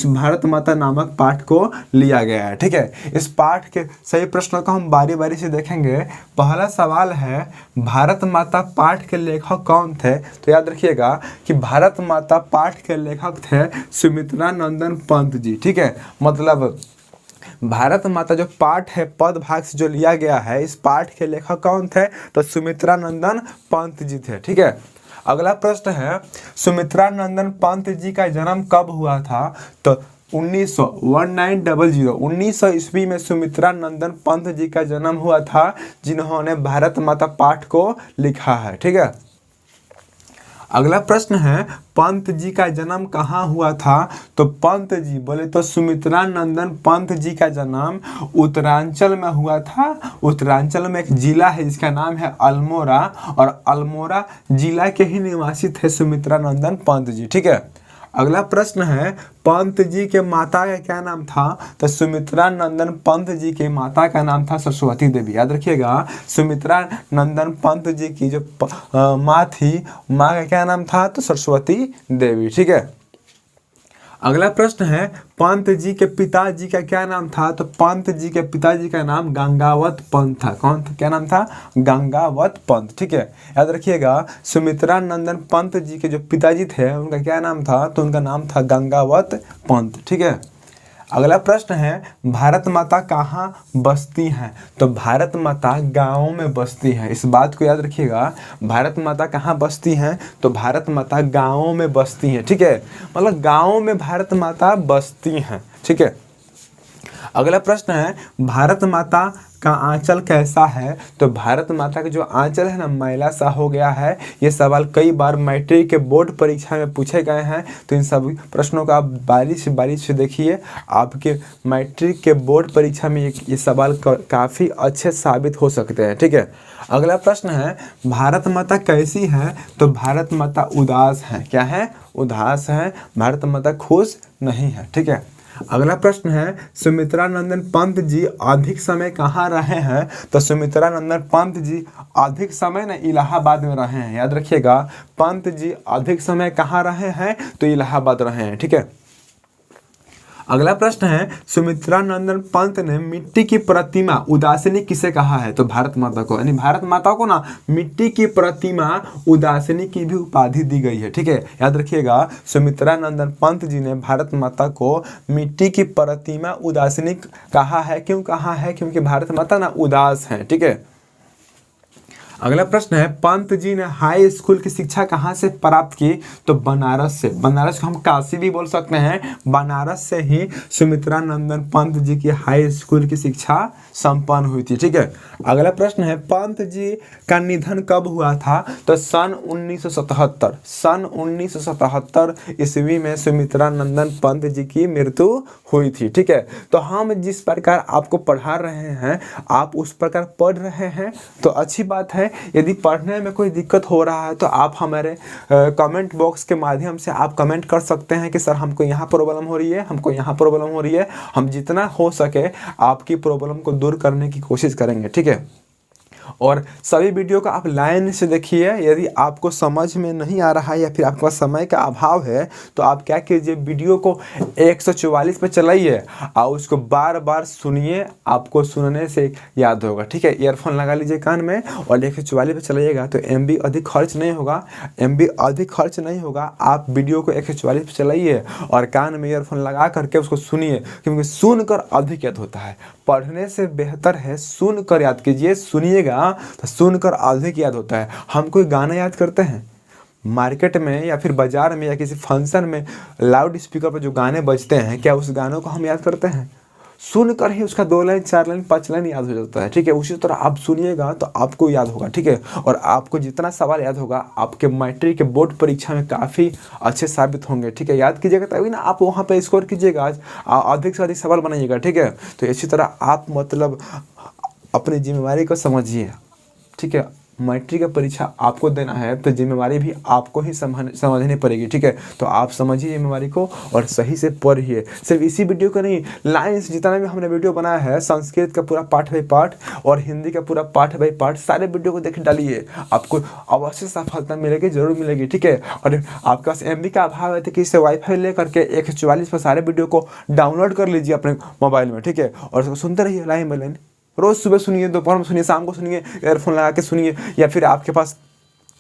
भारत माता नामक पाठ को लिया गया है, ठीक है। इस पाठ के सही प्रश्नों को हम बारी बारी से देखेंगे। पहला सवाल है भारत माता पाठ के लेखक कौन थे? तो याद रखिएगा कि भारत माता पाठ के लेखक थे सुमित्रा नंदन पंत जी, ठीक है। मतलब भारत माता जो पाठ है पद भाग से जो लिया गया है, इस पाठ के लेखक कौन थे? तो सुमित्रा नंदन पंत जी थे, ठीक है। अगला प्रश्न है सुमित्रा नंदन पंत जी का जन्म कब हुआ था? तो 1900 ईस्वी में सुमित्रा नंदन पंत जी का जन्म हुआ था, जिन्होंने भारत माता पाठ को लिखा है, ठीक है। अगला प्रश्न है, पंत जी का जन्म कहाँ हुआ था? तो पंत जी बोले तो सुमित्रा नंदन पंत जी का जन्म उत्तरांचल में हुआ था। उत्तरांचल में एक जिला है जिसका नाम है अल्मोड़ा, और अल्मोड़ा जिला के ही निवासी थे सुमित्रा नंदन पंत जी। ठीक है। अगला प्रश्न है, पंत जी के माता का क्या नाम था? तो सुमित्रा नंदन पंत जी के माता का नाम था सरस्वती देवी। याद रखिएगा, सुमित्रा नंदन पंत जी की जो माँ थी, माँ का क्या नाम था? तो सरस्वती देवी। ठीक है। अगला प्रश्न है, पंत जी के पिताजी का क्या नाम था? तो पंत जी के पिताजी का नाम गंगावत पंत था। कौन था? क्या नाम था? गंगावत पंत। ठीक है। याद रखिएगा, सुमित्रा नंदन पंत जी के जो पिताजी थे उनका क्या नाम था? तो उनका नाम था गंगावत पंत। ठीक है। अगला प्रश्न है, भारत माता कहाँ बसती हैं? तो भारत माता गाँव में बसती है। इस बात को याद रखिएगा, भारत माता कहाँ बसती हैं? तो भारत माता गाँव में बसती हैं। ठीक है, मतलब गाँव में भारत माता बसती हैं। ठीक है। अगला प्रश्न है, भारत माता का आंचल कैसा है? तो भारत माता का जो आंचल है ना, मैला सा हो गया है। ये सवाल कई बार मैट्रिक के बोर्ड परीक्षा में पूछे गए हैं, तो इन सभी प्रश्नों का आप बारीक से देखिए। आपके मैट्रिक के बोर्ड परीक्षा में ये सवाल काफ़ी अच्छे साबित हो सकते हैं। ठीक है। अगला प्रश्न है, भारत माता कैसी है? तो भारत माता उदास है। क्या है? उदास है। भारत माता खुश नहीं है। ठीक है। अगला प्रश्न है, सुमित्रा नंदन पंत जी अधिक समय कहाँ रहे हैं? तो सुमित्रा नंदन पंत जी अधिक समय ना इलाहाबाद में रहे हैं। याद रखिएगा, पंत जी अधिक समय कहाँ रहे हैं? तो इलाहाबाद रहे हैं। ठीक है। अगला प्रश्न है, सुमित्रा नंदन पंत ने मिट्टी की प्रतिमा उदासिनी किसे कहा है? तो भारत माता को, यानी भारत माता को ना मिट्टी की प्रतिमा उदासिनी की भी उपाधि दी गई है। ठीक है। याद रखिएगा, सुमित्रा नंदन पंत जी ने भारत माता को मिट्टी की प्रतिमा उदासिनी कहा है। क्यों कहा है? क्योंकि भारत माता ना उदास है। ठीक है। अगला प्रश्न है, पंत जी ने हाई स्कूल की शिक्षा कहाँ से प्राप्त की? तो बनारस से। बनारस को हम काशी भी बोल सकते हैं। बनारस से ही सुमित्रा नंदन पंत जी की हाई स्कूल की शिक्षा संपन्न हुई थी। ठीक है। अगला प्रश्न है, पंत जी का निधन कब हुआ था? तो सन 1977। सन 1977 ईस्वी में सुमित्रा नंदन पंत जी की मृत्यु हुई थी। ठीक है। तो हम जिस प्रकार आपको पढ़ा रहे हैं, आप उस प्रकार पढ़ रहे हैं तो अच्छी बात है। यदि पढ़ने में कोई दिक्कत हो रहा है तो आप हमारे कमेंट बॉक्स के माध्यम से आप कमेंट कर सकते हैं कि सर हमको यहाँ प्रॉब्लम हो रही है, हमको यहाँ प्रॉब्लम हो रही है। हम जितना हो सके आपकी प्रॉब्लम को दूर करने की कोशिश करेंगे। ठीक है। और सभी वीडियो को आप लाइन से देखिए। यदि आपको समझ में नहीं आ रहा है या फिर आपके पास समय का अभाव है तो आप क्या कीजिए, वीडियो को 144 पे चलाइए और उसको बार बार सुनिए। आपको सुनने से याद होगा। ठीक है। ईयरफोन लगा लीजिए कान में और 144 पे चलाइएगा तो MB अधिक खर्च नहीं होगा। MB अधिक खर्च नहीं होगा। आप वीडियो को 144 पे चलाइए और कान में ईयरफोन लगा करके उसको सुनिए, क्योंकि सुनकर अधिक याद होता है। पढ़ने से बेहतर है सुनकर याद कीजिए। सुनिएगा तो सुनकर अधिक याद होता है। हम कोई गाना याद करते हैं मार्केट में या फिर बाजार में या किसी फंक्शन में, लाउड स्पीकर पर जो गाने बजते हैं, क्या उस गानों को हम याद करते हैं? सुनकर ही उसका 2 लाइन 4 लाइन 5 लाइन याद हो जाता है। ठीक है। उसी तरह आप सुनिएगा तो आपको याद होगा। ठीक है। और आपको जितना सवाल याद होगा आपके मैट्रिक के बोर्ड परीक्षा में काफ़ी अच्छे साबित होंगे। ठीक है। याद कीजिएगा तभी ना आप वहाँ पे स्कोर कीजिएगा, अधिक से अधिक सवाल बनाइएगा। ठीक है। तो इसी तरह आप मतलब अपनी जिम्मेवारी को समझिए। ठीक है। मैट्रिक का परीक्षा आपको देना है तो जिम्मेवारी भी आपको ही समझनी पड़ेगी। ठीक है। तो आप समझिए जिम्मेवारी को और सही से पढ़िए। सिर्फ इसी वीडियो को नहीं, लाइन से जितना भी हमने वीडियो बनाया है, संस्कृत का पूरा पाठ बाई पाठ और हिंदी का पूरा पाठ बाई पाठ, सारे वीडियो को देख डालिए। आपको अवश्य सफलता मिलेगी, जरूर मिलेगी। ठीक है। और आपके पास MB का अभाव है तो किसी वाईफाई लेकर के 144 पर सारे वीडियो को डाउनलोड कर लीजिए अपने मोबाइल में। ठीक है। और उसको सुनते रहिए लाइन बाई लाइन। रोज़ सुबह सुनिए, दोपहर में सुनिए, शाम को सुनिए, ईयरफोन लगा के सुनिए, या फिर आपके पास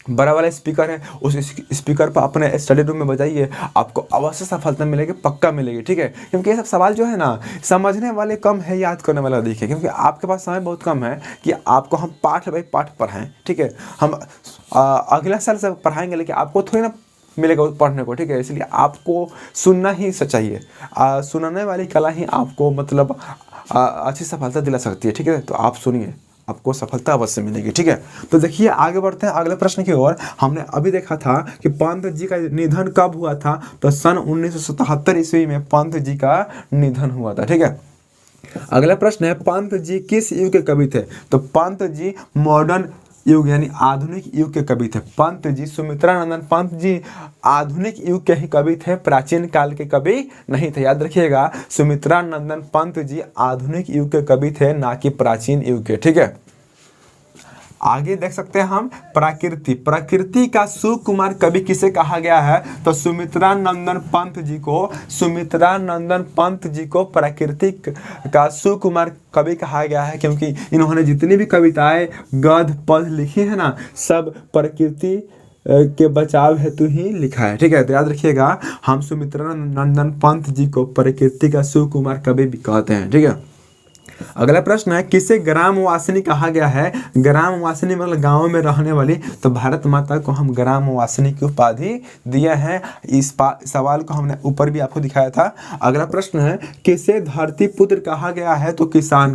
बड़ा वाला स्पीकर है उस स्पीकर पर अपने स्टडी रूम में बजाइए। आपको अवश्य सफलता मिलेगी, पक्का मिलेगी। ठीक है। क्योंकि ये सब सवाल जो है ना, समझने वाले कम है, याद करने वाला अधिक है। क्योंकि आपके पास समय बहुत कम है कि आपको हम पाठ बाई पाठ पढ़ाएं। ठीक है। हम अगला साल से पढ़ाएंगे, लेकिन आपको थोड़ी ना मिलेगा पढ़ने को। ठीक है। इसलिए आपको सुनना ही चाहिए। सुनने वाली कला ही आपको मतलब अच्छी सफलता दिला सकती है। ठीक है। तो आप सुनिए। आपको सफलता अवश्य मिलेगी। ठीक है, तो देखिए आगे बढ़ते हैं अगले प्रश्न की ओर। हमने अभी देखा था कि पंत जी का निधन कब हुआ था, तो सन 1977 ईस्वी में पंत जी का निधन हुआ था। ठीक है, अगला प्रश्न है पंत जी किस युग के कवि थे, तो पंत जी मॉडर्न युग यानी आधुनिक युग के कवि थे। पंत जी, सुमित्रानंदन पंत जी आधुनिक युग के ही कवि थे, प्राचीन काल के कवि नहीं थे। याद रखिएगा, सुमित्रानंदन पंत जी आधुनिक युग के कवि थे, ना कि प्राचीन युग के। ठीक है, आगे देख सकते हैं हम प्रकृति। प्रकृति का सुकुमार कवि किसे कहा गया है, तो सुमित्रानंदन पंत जी को प्रकृति का सुकुमार कवि कहा गया है, क्योंकि इन्होंने जितनी भी कविताएं गद्य पद लिखी है ना, सब प्रकृति के बचाव हेतु ही लिखा है। ठीक है, तो याद रखिएगा, हम सुमित्रानंदन पंत जी को प्रकृति का सुकुमार कवि भी कहते हैं। ठीक है, अगला प्रश्न है किसे ग्रामवासिनी कहा गया है। ग्रामवासिनी मतलब गांव में रहने वाली, तो भारत माता को हम ग्रामवासिनी की उपाधि दिए हैं। इस सवाल को हमने ऊपर भी आपको दिखाया था। अगला प्रश्न है किसे धरती पुत्र कहा गया है, तो किसान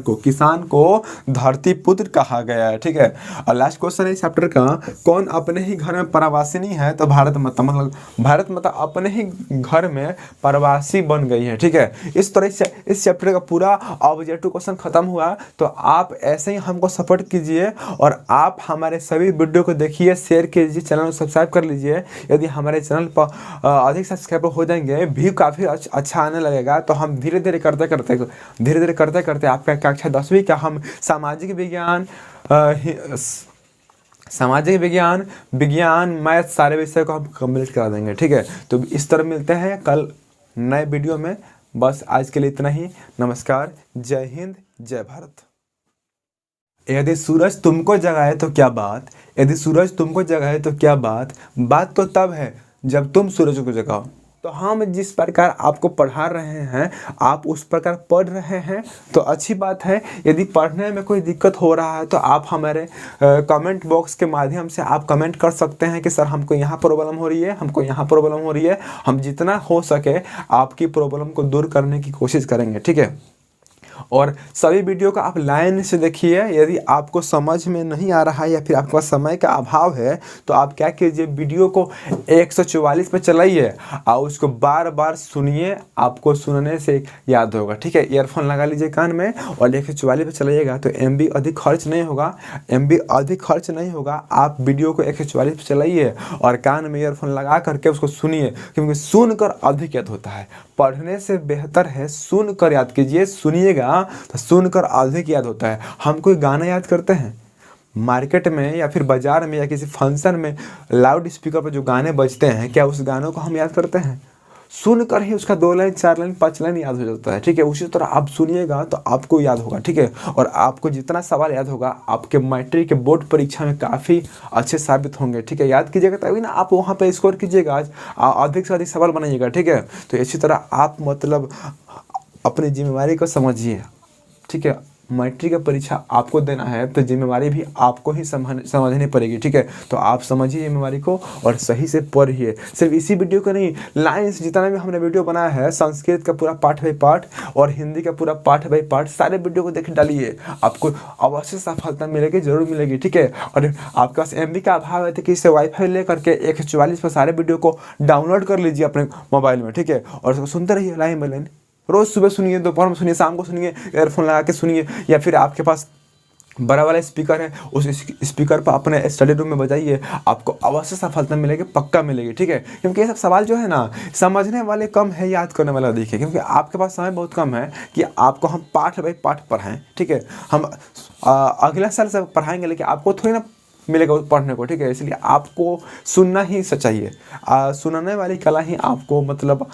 को धरती पुत्र कहा गया है। ठीक है, और लास्ट क्वेश्चन है इस चैप्टर का, कौन अपने ही घर में प्रवासिनी है, तो भारत माता, मतलब भारत माता अपने ही घर में प्रवासी बन गई है। ठीक है, इस तरह से इस चैप्टर का पूरा ऑब्जेक्टिव क्वेश्चन खत्म हुआ। तो आप ऐसे ही हमको सपोर्ट कीजिए और आप हमारे सभी वीडियो को देखिए, शेयर कीजिए, चैनल को सब्सक्राइब कर लीजिए। यदि हमारे चैनल पर अधिक सब्सक्राइबर हो जाएंगे, व्यू काफ़ी अच्छा आने लगेगा, तो हम धीरे धीरे करते करते आपका कक्षा 10वीं का हम सामाजिक विज्ञान मैथ सारे विषय को हम कंप्लीट करा देंगे। ठीक है, तो इस तरह मिलते हैं कल नए वीडियो में। बस आज के लिए इतना ही। नमस्कार, जय हिंद, जय भारत। यदि सूरज तुमको जगाए तो क्या बात, यदि सूरज तुमको जगाए तो क्या बात, बात तो तब है जब तुम सूरज को जगाओ। तो हम जिस प्रकार आपको पढ़ा रहे हैं, आप उस प्रकार पढ़ रहे हैं तो अच्छी बात है। यदि पढ़ने में कोई दिक्कत हो रहा है तो आप हमारे कमेंट बॉक्स के माध्यम से आप कमेंट कर सकते हैं कि सर हमको यहाँ प्रॉब्लम हो रही है, हमको यहाँ प्रॉब्लम हो रही है। हम जितना हो सके आपकी प्रॉब्लम को दूर करने की कोशिश करेंगे। ठीक है, और सभी वीडियो को आप लाइन से देखिए। यदि आपको समझ में नहीं आ रहा है या फिर आपके पास समय का अभाव है, तो आप क्या कीजिए, वीडियो को 144 पे चलाइए और उसको बार बार सुनिए, आपको सुनने से याद होगा। ठीक है, ईयरफोन लगा लीजिए कान में और 144 पे चलाइएगा, तो MB अधिक खर्च नहीं होगा। आप वीडियो को 144 पे चलाइए और कान में ईयरफोन लगा करके उसको सुनिए, क्योंकि सुनकर अधिक याद होता है। पढ़ने से बेहतर है सुनकर याद कीजिए। सुनिएगा तो सुनकर अधिक याद होता है। हम कोई गाना याद करते हैं मार्केट में या फिर बाजार में या किसी फंक्शन में, लाउड स्पीकर पर जो गाने बजते हैं, क्या उस गानों को हम याद करते हैं? सुनकर ही उसका 2 लाइन 4 लाइन 5 लाइन याद हो जाता है। ठीक है, उसी तरह आप सुनिएगा तो आपको याद होगा। ठीक है, और आपको जितना सवाल याद होगा आपके मैट्रिक के बोर्ड परीक्षा में काफ़ी अच्छे साबित होंगे। ठीक है, याद कीजिएगा तभी ना आप वहाँ पे स्कोर कीजिएगा, आज अधिक से अधिक सवाल बनाइएगा। ठीक है, तो इसी तरह आप मतलब अपनी जिम्मेवारी को समझिए। ठीक है, मैट्रिक का परीक्षा आपको देना है तो जिम्मेवारी भी आपको ही समझनी पड़ेगी। ठीक है, तो आप समझिए जिम्मेवारी को और सही से पढ़िए। सिर्फ इसी वीडियो को नहीं, लाइन से जितना भी हमने वीडियो बनाया है, संस्कृत का पूरा पाठ बाई पाठ और हिंदी का पूरा पाठ बाई पाठ, सारे वीडियो को देख डालिए, आपको अवश्य सफलता मिलेगी, जरूर मिलेगी। ठीक है, और आपके पास MB का अभाव है तो किसी वाईफाई ले करके 144 पर सारे वीडियो को डाउनलोड कर लीजिए अपने मोबाइल में। ठीक है, और उसको सुनते रहिए लाइन बाई लाइन। रोज़ सुबह सुनिए, दोपहर में सुनिए, शाम को सुनिए, ईयरफोन लगा के सुनिए, या फिर आपके पास बड़ा वाला स्पीकर है, उस स्पीकर पर अपने स्टडी रूम में बजाइए, आपको अवश्य सफलता मिलेगी, पक्का मिलेगी। ठीक है, क्योंकि ये सब सवाल जो है ना, समझने वाले कम है, याद करने वाला अधिक है, क्योंकि आपके पास समय बहुत कम है कि आपको हम पाठ बाई पाठ पढ़ाएं। ठीक है, हम अगला साल से पढ़ाएंगे, लेकिन आपको थोड़ी ना मिलेगा पढ़ने को। ठीक है, इसलिए आपको सुनना ही चाहिए। सुनाने वाली कला ही आपको मतलब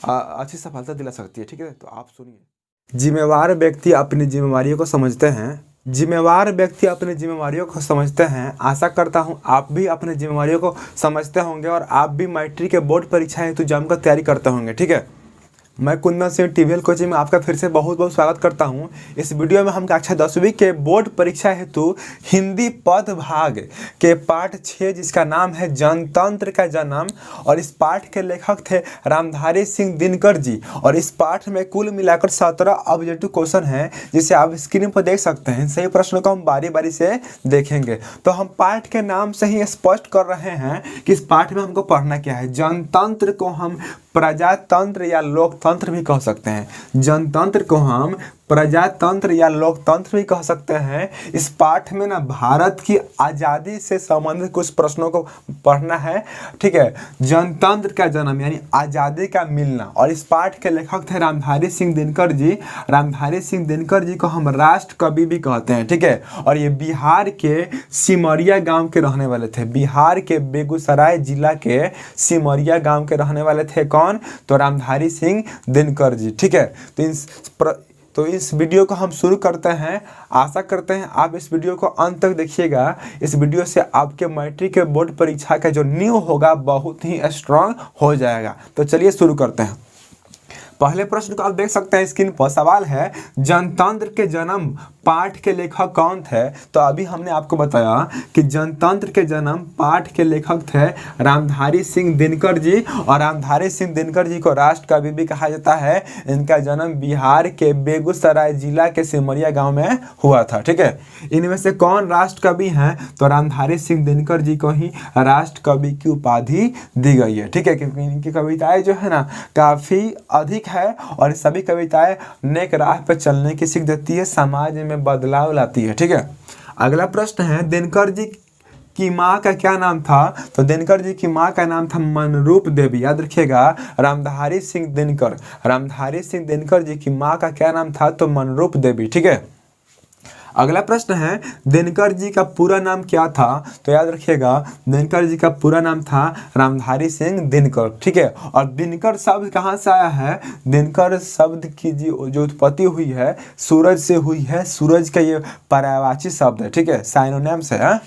अच्छी सफलता दिला सकती है। ठीक है, तो आप सुनिए। जिम्मेवार व्यक्ति अपनी जिम्मेवारियों को समझते हैं। आशा करता हूं आप भी अपनी जिम्मेवारियों को समझते होंगे और आप भी मैट्रिक के बोर्ड परीक्षा हेतु जमकर तैयारी करते होंगे। ठीक है, मैं कुंदन सिंह टीवीएल कोचिंग में आपका फिर से बहुत बहुत स्वागत करता हूं। इस वीडियो में हम कक्षा 10वीं के बोर्ड परीक्षा हेतु हिंदी पद भाग के पाठ 6 जिसका नाम है जनतंत्र का जन्म, और इस पाठ के लेखक थे रामधारी सिंह दिनकर जी। और इस पाठ में कुल मिलाकर 17 ऑब्जेक्टिव क्वेश्चन हैं जिसे आप स्क्रीन पर देख सकते हैं। सही प्रश्नों को हम बारी बारी से देखेंगे। तो हम पाठ के नाम से ही स्पष्ट कर रहे हैं कि इस पाठ में हमको पढ़ना क्या है। जनतंत्र को हम प्रजातंत्र या लोकतंत्र भी कह सकते हैं। जनतंत्र को हम प्रजातंत्र या लोकतंत्र भी कह सकते हैं। इस पाठ में ना भारत की आज़ादी से संबंधित कुछ प्रश्नों को पढ़ना है। ठीक है, जनतंत्र का जन्म यानी आज़ादी का मिलना। और इस पाठ के लेखक थे रामधारी सिंह दिनकर जी। रामधारी सिंह दिनकर जी को हम राष्ट्र कवि भी कहते हैं। ठीक है, और ये बिहार के सिमरिया गांव के रहने वाले थे। बिहार के बेगूसराय जिला के सिमरिया गांव के रहने वाले थे कौन? तो रामधारी सिंह दिनकर जी। ठीक है, तो इस वीडियो को हम शुरू करते हैं। आशा करते हैं आप इस वीडियो को अंत तक देखिएगा। इस वीडियो से आपके मैट्रिक के बोर्ड परीक्षा का जो न्यू होगा बहुत ही स्ट्रांग हो जाएगा। तो चलिए शुरू करते हैं। पहले प्रश्न को आप देख सकते हैं स्क्रीन पर। सवाल है जनतंत्र के जन्म पाठ के लेखक कौन थे? तो अभी हमने आपको बताया कि जनतंत्र के जन्म पाठ के लेखक थे रामधारी सिंह दिनकर जी। और रामधारी सिंह दिनकर जी को राष्ट्र कवि भी कहा जाता है। इनका जन्म बिहार के बेगूसराय जिला के सिमरिया गांव में हुआ था। ठीक है, इनमें से कौन राष्ट्र कवि हैं? तो रामधारी सिंह दिनकर जी को ही राष्ट्र कवि की उपाधि दी गई है। ठीक है, क्योंकि इनकी कविताएं जो है ना काफ़ी अधिक है और सभी कविताएं नेक राह पर चलने की सीख देती है, समाज में बदलाव लाती है। ठीक है, अगला प्रश्न है दिनकर जी की माँ का क्या नाम था? तो दिनकर जी की माँ का नाम था मनरूप देवी। याद रखिएगा, रामधारी सिंह दिनकर जी की माँ का क्या नाम था? तो मनरूप देवी। ठीक है, अगला प्रश्न है दिनकर जी का पूरा नाम क्या था? तो याद रखिएगा, दिनकर जी का पूरा नाम था रामधारी सिंह दिनकर। ठीक है, और दिनकर शब्द कहाँ से आया है? दिनकर शब्द की जो उत्पत्ति हुई है सूरज से हुई है। सूरज का ये पर्यायवाची शब्द है। ठीक है, साइनोनिम्स है।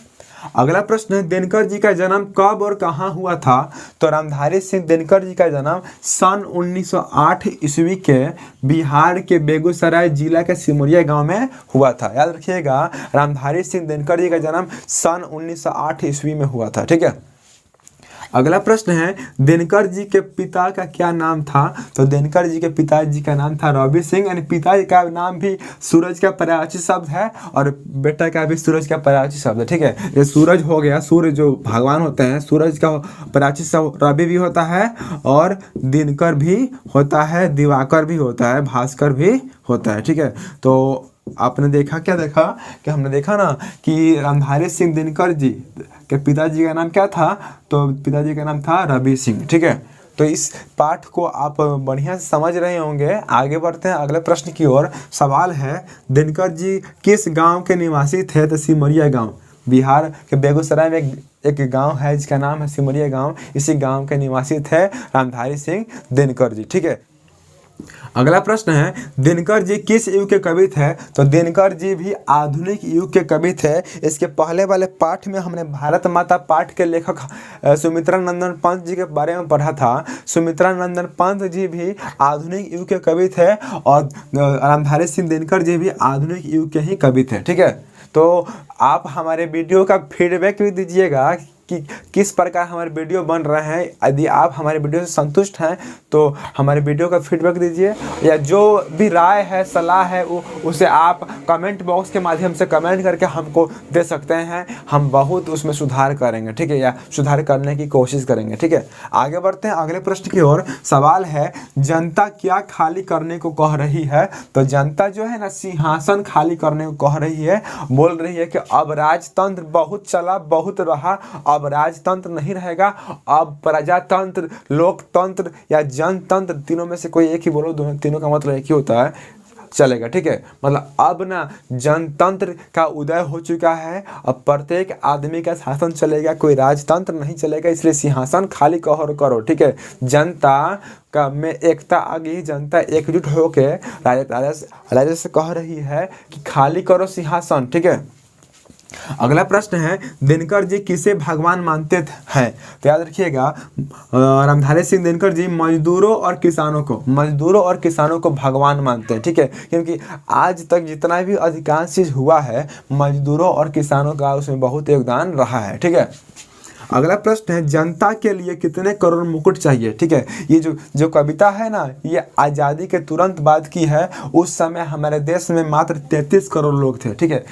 अगला प्रश्न है दिनकर जी का जन्म कब और कहाँ हुआ था? तो रामधारी सिंह दिनकर जी का जन्म सन 1908 ईस्वी के बिहार के बेगूसराय जिला के सिमरिया गांव में हुआ था। याद रखिएगा, रामधारी सिंह दिनकर जी का जन्म सन 1908 ईस्वी में हुआ था। ठीक है, अगला प्रश्न है दिनकर जी के पिता का क्या नाम था? तो दिनकर जी के पिताजी का नाम था रवि सिंह। यानी पिताजी का नाम भी सूरज का पर्यायवाची शब्द है और बेटा का भी सूरज का पर्यायवाची शब्द है। ठीक है, ये सूरज हो गया, सूर्य जो भगवान होते हैं, सूरज का पर्यायवाची शब्द रवि भी होता है और दिनकर भी होता है, दिवाकर भी होता है, भास्कर भी होता है। ठीक है, तो आपने देखा, क्या देखा कि हमने देखा ना कि रामधारी सिंह दिनकर जी के पिताजी का नाम क्या था? तो पिताजी का नाम था रवि सिंह। ठीक है, तो इस पाठ को आप बढ़िया से समझ रहे होंगे। आगे बढ़ते हैं अगले प्रश्न की ओर। सवाल है दिनकर जी किस गांव के निवासी थे? तो सिमरिया गांव। बिहार के बेगूसराय में एक गांव है जिसका नाम है सिमरिया गांव। इसी गांव के निवासी थे रामधारी सिंह दिनकर जी। ठीक है, अगला प्रश्न है दिनकर जी किस युग के कवि थे? तो दिनकर जी भी आधुनिक युग के कवि थे। इसके पहले वाले पाठ में हमने भारत माता पाठ के लेखक सुमित्रा नंदन पंत जी के बारे में पढ़ा था। सुमित्रा नंदन पंत जी भी आधुनिक युग के कवि थे और रामधारी सिंह दिनकर जी भी आधुनिक युग के ही कवि थे। ठीक है, तो आप हमारे वीडियो का फीडबैक भी दीजिएगा कि किस प्रकार हमारे वीडियो बन रहे हैं। यदि आप हमारे वीडियो से संतुष्ट हैं तो हमारे वीडियो का फीडबैक दीजिए, या जो भी राय है, सलाह है, उसे आप कमेंट बॉक्स के माध्यम से कमेंट करके हमको दे सकते हैं। हम बहुत उसमें सुधार करेंगे। ठीक है, या सुधार करने की कोशिश करेंगे। ठीक है, आगे बढ़ते हैं अगले प्रश्न की ओर। सवाल है जनता क्या खाली करने को कह रही है? तो जनता जो है ना सिंहासन खाली करने को कह रही है। बोल रही है कि अब राजतंत्र बहुत चला, बहुत रहा, अब राजतंत्र नहीं रहेगा, अब प्रजातंत्र, लोकतंत्र या जनतंत्र, तीनों में से कोई एक ही बोलो, दोनों तीनों का मतलब एक ही होता है, चलेगा। ठीक है, मतलब अब ना जनतंत्र का उदय हो चुका है। अब प्रत्येक आदमी का शासन चलेगा, कोई राजतंत्र नहीं चलेगा, इसलिए सिंहासन खाली करो। ठीक है, जनता का में एकता आ गई, जनता एकजुट होकर राजा से कह रही है कि खाली करो सिंहासन। ठीक है, अगला प्रश्न है, दिनकर जी किसे भगवान मानते हैं? तो याद रखिएगा, रामधारी सिंह दिनकर जी मजदूरों और किसानों को भगवान मानते हैं। ठीक है, क्योंकि आज तक जितना भी अधिकांश चीज हुआ है मजदूरों और किसानों का उसमें बहुत योगदान रहा है। ठीक है। अगला प्रश्न है, जनता के लिए कितने करोड़ मुकुट चाहिए? ठीक है, ये जो कविता है ना, ये आज़ादी के तुरंत बाद की है। उस समय हमारे देश में मात्र 33 करोड़ लोग थे। ठीक है,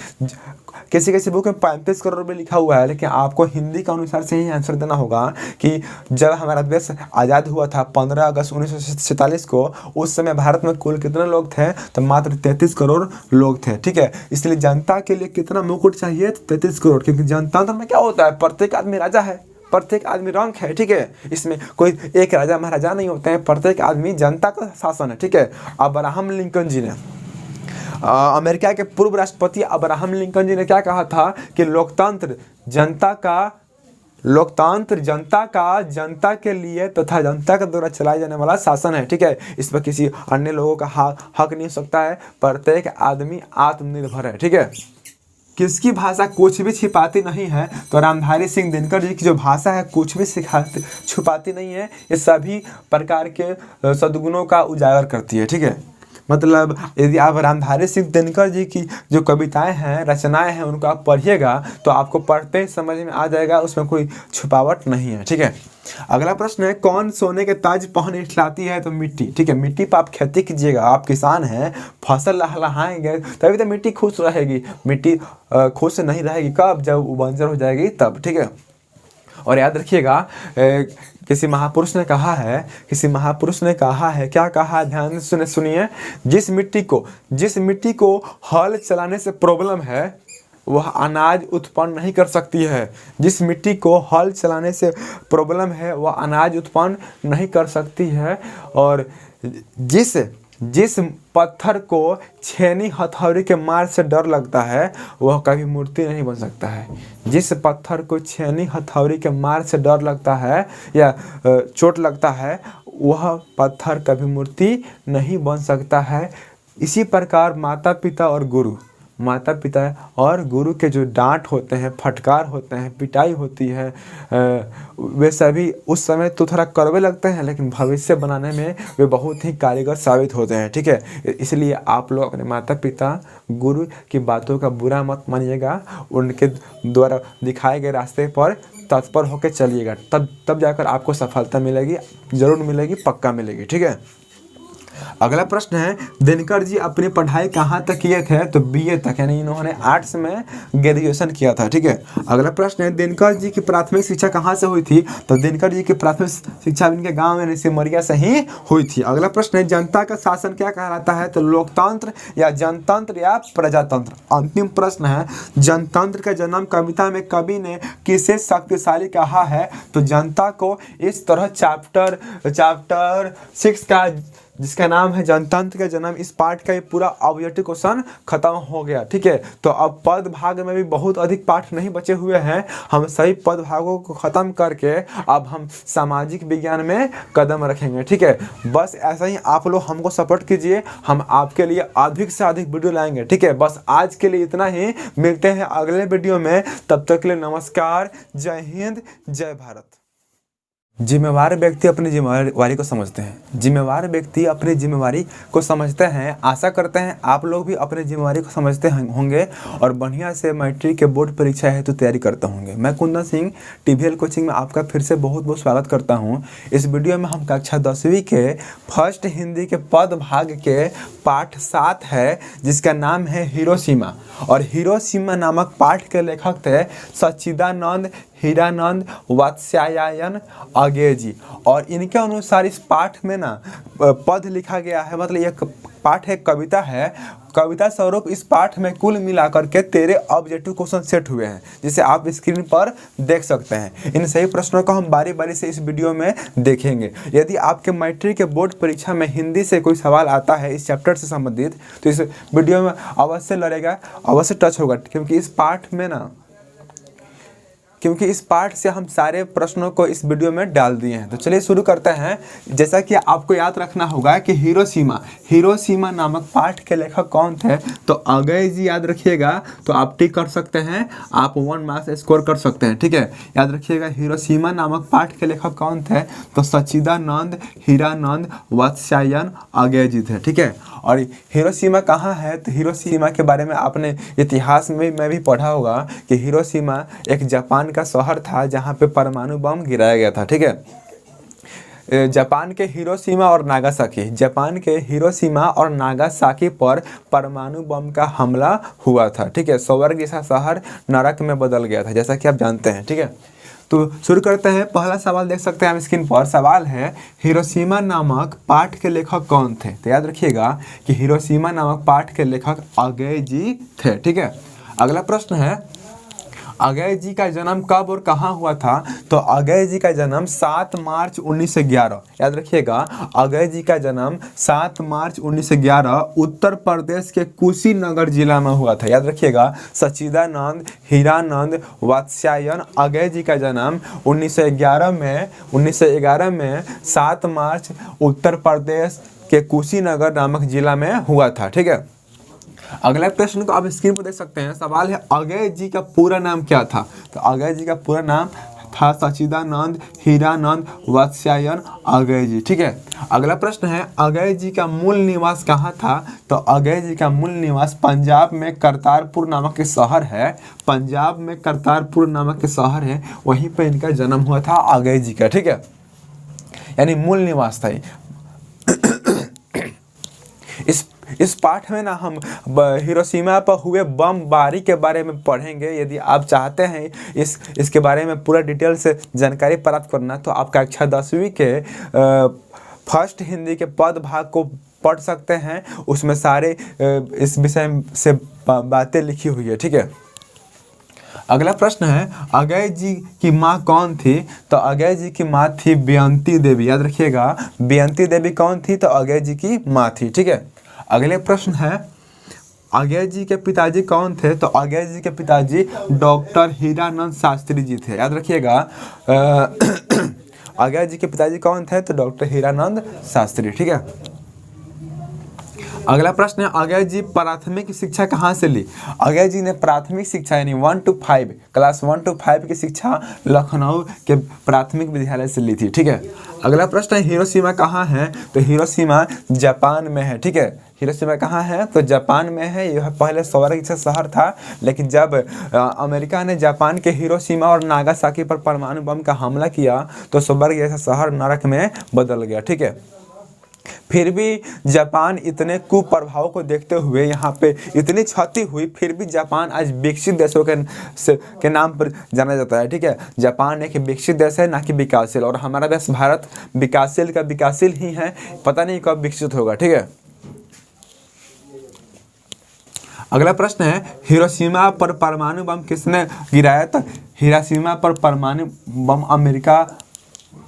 किसी किसी बुक में 35 करोड़ भी लिखा हुआ है, लेकिन आपको हिंदी के अनुसार से ही आंसर देना होगा कि जब हमारा देश आज़ाद हुआ था 15 अगस्त 1947 को, उस समय भारत में कुल कितने लोग थे? तो मात्र 33 करोड़ लोग थे। ठीक है, इसलिए जनता के लिए कितना मुकुट चाहिए? 33 करोड़, क्योंकि जनतंत्र में क्या होता है, प्रत्येक आदमी राजा है, प्रत्येक आदमी रंक है। ठीक है, इसमें कोई एक राजा महाराजा नहीं होते हैं, प्रत्येक आदमी जनता का शासन है। ठीक है, अब्राहम लिंकन जी ने, अमेरिका के पूर्व राष्ट्रपति अब्राहम लिंकन जी ने क्या कहा था कि लोकतंत्र जनता के लिए तथा जनता के द्वारा चलाया जाने वाला शासन है। ठीक है, इस पर किसी अन्य लोगों का हक नहीं हो सकता है, प्रत्येक आदमी आत्मनिर्भर है। ठीक है, किसकी भाषा कुछ भी छिपाती नहीं है? तो रामधारी सिंह दिनकर जी की जो भाषा है कुछ भी छुपाती नहीं है, ये सभी प्रकार के सद्गुणों का उजागर करती है। ठीक है, मतलब यदि आप रामधारी सिंह दिनकर जी की जो कविताएं हैं, रचनाएं हैं, उनको आप पढ़िएगा तो आपको पढ़ते ही समझ में आ जाएगा, उसमें कोई छुपावट नहीं है। ठीक है। अगला प्रश्न है, कौन सोने के ताज पहन इठलाती है? तो मिट्टी। ठीक है, मिट्टी पर आप खेती कीजिएगा, आप किसान हैं, फसल लहलहाएंगे तभी तो मिट्टी खुश रहेगी। मिट्टी खुश नहीं रहेगी कब? जब वो बंजर हो जाएगी तब। ठीक है, और याद रखिएगा, किसी महापुरुष ने कहा है, क्या कहा है, ध्यान से सुनिए, जिस मिट्टी को हल चलाने से प्रॉब्लम है वह अनाज उत्पन्न नहीं कर सकती है। जिस मिट्टी को हल चलाने से प्रॉब्लम है वह अनाज उत्पन्न नहीं कर सकती है। और जिस पत्थर को छेनी हथौड़ी के मार से डर लगता है वह कभी मूर्ति नहीं बन सकता है। जिस पत्थर को छेनी हथौड़ी के मार से डर लगता है या चोट लगता है वह पत्थर कभी मूर्ति नहीं बन सकता है। इसी प्रकार माता पिता और गुरु के जो डांट होते हैं, फटकार होते हैं, पिटाई होती है, वे सभी उस समय तो थोड़ा कड़वे लगते हैं, लेकिन भविष्य बनाने में वे बहुत ही कारगर साबित होते हैं। ठीक है, इसलिए आप लोग अपने माता पिता गुरु की बातों का बुरा मत मानिएगा, उनके द्वारा दिखाए गए रास्ते पर तत्पर होकर चलिएगा, तब जाकर आपको सफलता मिलेगी, जरूर मिलेगी, पक्का मिलेगी। ठीक है। अगला प्रश्न है, दिनकर जी अपनी पढ़ाई कहाँ तक किए थे? तो BA तक, यानी इन्होंने आर्ट्स में ग्रेजुएशन किया था। ठीक है। अगला प्रश्न है, दिनकर जी की प्राथमिक शिक्षा कहाँ से हुई थी? तो दिनकर जी की प्राथमिक शिक्षा इनके गांव में सिमरिया से ही हुई थी। अगला प्रश्न है, जनता का शासन क्या कहलाता है? तो लोकतंत्र या जनतंत्र या प्रजातंत्र। अंतिम प्रश्न है, जनतंत्र का जन्म कविता में कवि ने किसे शक्तिशाली कहा है? तो जनता को इस तरह चैप्टर 6 का, जिसका नाम है जनतंत्र का जन्म, इस पार्ट का ये पूरा ऑब्जेक्टिव क्वेश्चन खत्म हो गया। ठीक है, तो अब पद भाग में भी बहुत अधिक पाठ नहीं बचे हुए हैं, हम सही पद भागों को खत्म करके अब हम सामाजिक विज्ञान में कदम रखेंगे। ठीक है, बस ऐसा ही आप लोग हमको सपोर्ट कीजिए, हम आपके लिए अधिक से अधिक वीडियो लाएंगे। ठीक है, बस आज के लिए इतना ही, मिलते हैं अगले वीडियो में, तब तक के लिए नमस्कार, जय हिंद, जय भारत। जिम्मेवार व्यक्ति अपनी जिम्मेवारी को समझते हैं। आशा करते हैं आप लोग भी अपनी जिम्मेवारी को समझते होंगे और बढ़िया से मैट्रिक के बोर्ड परीक्षा हेतु तैयारी करते होंगे। मैं कुंदन सिंह TVL कोचिंग में आपका फिर से बहुत बहुत स्वागत करता हूं। इस वीडियो में हम कक्षा 10वीं के फर्स्ट हिंदी के पद भाग के पाठ 7 है, जिसका नाम है हिरोशिमा। और हिरोशिमा नामक पाठ के लेखक थे सच्चिदानंद हीरानंद वात्स्यायन अज्ञेय जी। और इनके अनुसार इस पाठ में ना पद लिखा गया है, मतलब यह पाठ एक कविता है। कविता स्वरूप इस पाठ में कुल मिलाकर के 13 ऑब्जेक्टिव क्वेश्चन सेट हुए हैं, जिसे आप स्क्रीन पर देख सकते हैं। इन सही प्रश्नों को हम बारी बारी से इस वीडियो में देखेंगे। यदि आपके मैट्रिक के बोर्ड परीक्षा में हिंदी से कोई सवाल आता है इस चैप्टर से संबंधित, तो इस वीडियो में अवश्य लड़ेगा, अवश्य टच होगा, क्योंकि इस पाठ में ना क्योंकि इस पार्ट से हम सारे प्रश्नों को इस वीडियो में डाल दिए हैं। तो चलिए शुरू करते हैं। जैसा कि आपको याद रखना होगा कि हिरोशिमा नामक पाठ के लेखक कौन थे, तो अगय जी याद रखिएगा। तो आप टिक कर सकते हैं, आप 1 मार्क्स स्कोर कर सकते हैं, ठीक है। याद रखिएगा हिरोशिमा नामक पाठ के लेखक कौन थे, तो सच्चिदानंद, हीरानंद, वात्स्यायन अगय जी थे, ठीक है। और हिरोशिमा कहाँ है, तो हिरोशिमा के बारे में आपने इतिहास में भी पढ़ा होगा कि हिरोशिमा एक जापान का शहर था जहाँ पे परमाणु बम गिराया गया था, ठीक है। जापान के हिरोशिमा और नागासाकी पर परमाणु बम का हमला हुआ था, ठीक है। स्वर्ग जैसा शहर नरक में बदल गया था, जैसा कि आप जानते हैं, ठीक है। तो शुरू करते हैं। पहला सवाल देख सकते हैं हम स्क्रीन पर। सवाल है हिरोशिमा नामक पाठ के लेखक कौन थे। तो याद रखिएगा कि हिरोशिमा नामक पाठ के लेखक अगय जी थे, ठीक है। अगला प्रश्न है अगय जी का जन्म कब और कहाँ हुआ था। तो अगय जी का जन्म 7 मार्च 1911, याद रखिएगा अगय जी का जन्म 7 मार्च 1911 उत्तर प्रदेश के कुशीनगर जिला में हुआ था। याद रखिएगा सच्चिदानंद, हीरानंद, वात्स्यायन अगय जी का जन्म 1911 में 7 मार्च उत्तर प्रदेश के कुशीनगर नामक जिला में हुआ था, ठीक है। अगला प्रश्न को आप स्क्रीन पर देख सकते हैं। सवाल है अगय जी का पूरा नाम क्या था। तो अगय जी का पूरा नाम था सच्चिदानंद, हीरानंद, वात्स्यायन अगय जी, ठीक है। अगला प्रश्न है अगय जी का मूल निवास कहाँ था। तो अगय जी का मूल निवास पंजाब में करतारपुर नामक के शहर है। पंजाब में करतारपुर नामक के शहर है, वहीं पर इनका जन्म हुआ था अगय जी का, ठीक है। यानी मूल निवास था। इस पाठ में ना हम हिरोशिमा पर हुए बमबारी के बारे में पढ़ेंगे। यदि आप चाहते हैं इसके बारे में पूरा डिटेल से जानकारी प्राप्त करना, तो आप कक्षा 10वीं के फर्स्ट हिंदी के पद भाग को पढ़ सकते हैं। उसमें सारे इस विषय से बातें लिखी हुई है, ठीक है। अगला प्रश्न है अगय जी की माँ कौन थी। तो अगय जी की माँ थी बेयंती देवी। याद रखिएगा बेयंती देवी कौन थी, तो अगय जी की माँ थी, ठीक है। अगले प्रश्न है अगय जी के पिताजी कौन थे। तो अगय जी के पिताजी डॉक्टर हीरानंद शास्त्री जी थे। याद रखिएगा अगय जी के पिताजी कौन थे, तो डॉक्टर हीरानंद शास्त्री, ठीक है। अगला प्रश्न है अगय जी प्राथमिक शिक्षा कहाँ से ली। अगय जी ने प्राथमिक शिक्षा यानी 1 to 5 क्लास 1 to 5 की शिक्षा लखनऊ के प्राथमिक विद्यालय से ली थी, ठीक है। अगला प्रश्न है हिरोशिमा कहाँ है। तो हिरोशिमा जापान में है, ठीक है। हिरोशिमा कहाँ है, तो जापान में है। यह पहले स्वर्ग जैसा शहर था, लेकिन जब अमेरिका ने जापान के हिरोशिमा और नागासाकी पर परमाणु बम का हमला किया तो स्वर्ग जैसा शहर नरक में बदल गया, ठीक है। फिर भी जापान इतने कुप्रभाव को देखते हुए यहाँ पे इतनी क्षति हुई, फिर भी जापान आज विकसित देशों के नाम पर जाना जाता है, ठीक है। जापान एक विकसित देश है, ना कि विकासशील। और हमारा देश भारत विकासशील का विकासशील ही है, पता नहीं कब विकसित होगा, ठीक है। अगला प्रश्न है हिरोशिमा पर परमाणु बम किसने गिराया। तो हिरोशिमा पर परमाणु बम अमेरिका